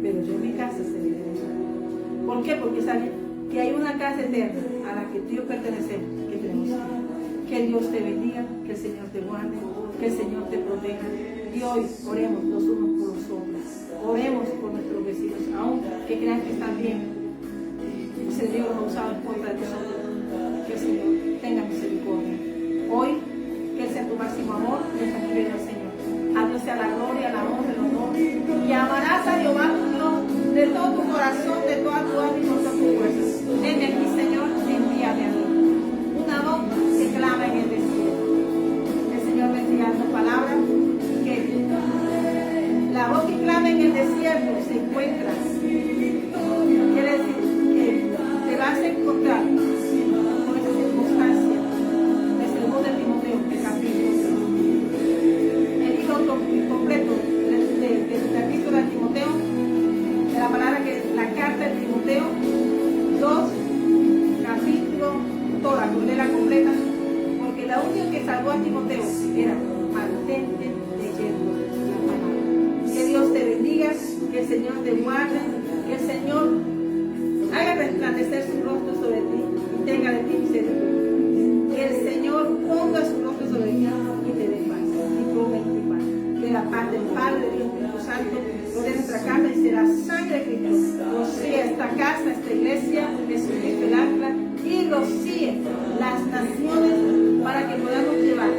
S3: pero yo en mi casa serviremos a Jehová. ¿Por qué? Porque sabe que hay una casa eterna a la que tú y yo pertenecemos, que tenemos que ir. Que Dios te bendiga, que el Señor te guarde, que el Señor te proteja. Y hoy oremos los unos por los otros. Oremos por nuestros vecinos, aunque crean que están bien. Si Dios los ha usado en contra de nosotros, que el Señor tenga misericordia. Hoy, que Él sea tu máximo amor, y esa nivel del Señor. A Dios sea la gloria, la honra, el honor. Y amarás a Jehová tu Dios de todo tu corazón, de toda tu alma y con todas tus fuerzas. Heme aquí, Señor, envíame a mí. Una voz que clama en el desierto. El Señor me envía tu palabra, que la voz que clama en el desierto se encuentra. Quiere decir que te vas a encontrar con esa circunstancia. Es el voz de Timoteo, de capítulo. El libro completo de la epístola de Timoteo, de la palabra que la carta de Timoteo, 2 capítulos, toda, la completa, porque la única que salvó a Timoteo era mantente leyendo la palabra. Que Dios te bendiga, que el Señor te guarde, que el Señor haga resplandecer su rostro sobre ti y tenga de ti misericordia. Que el Señor ponga su rostro sobre ti y te dé paz y ponga en ti paz. Que la paz del Padre, del Hijo y del Espíritu Santo de nuestra casa y será sangre de Cristo. Rocíe esta casa, esta iglesia, Jesucristo el ancla, y rocíe las naciones para que podamos llevar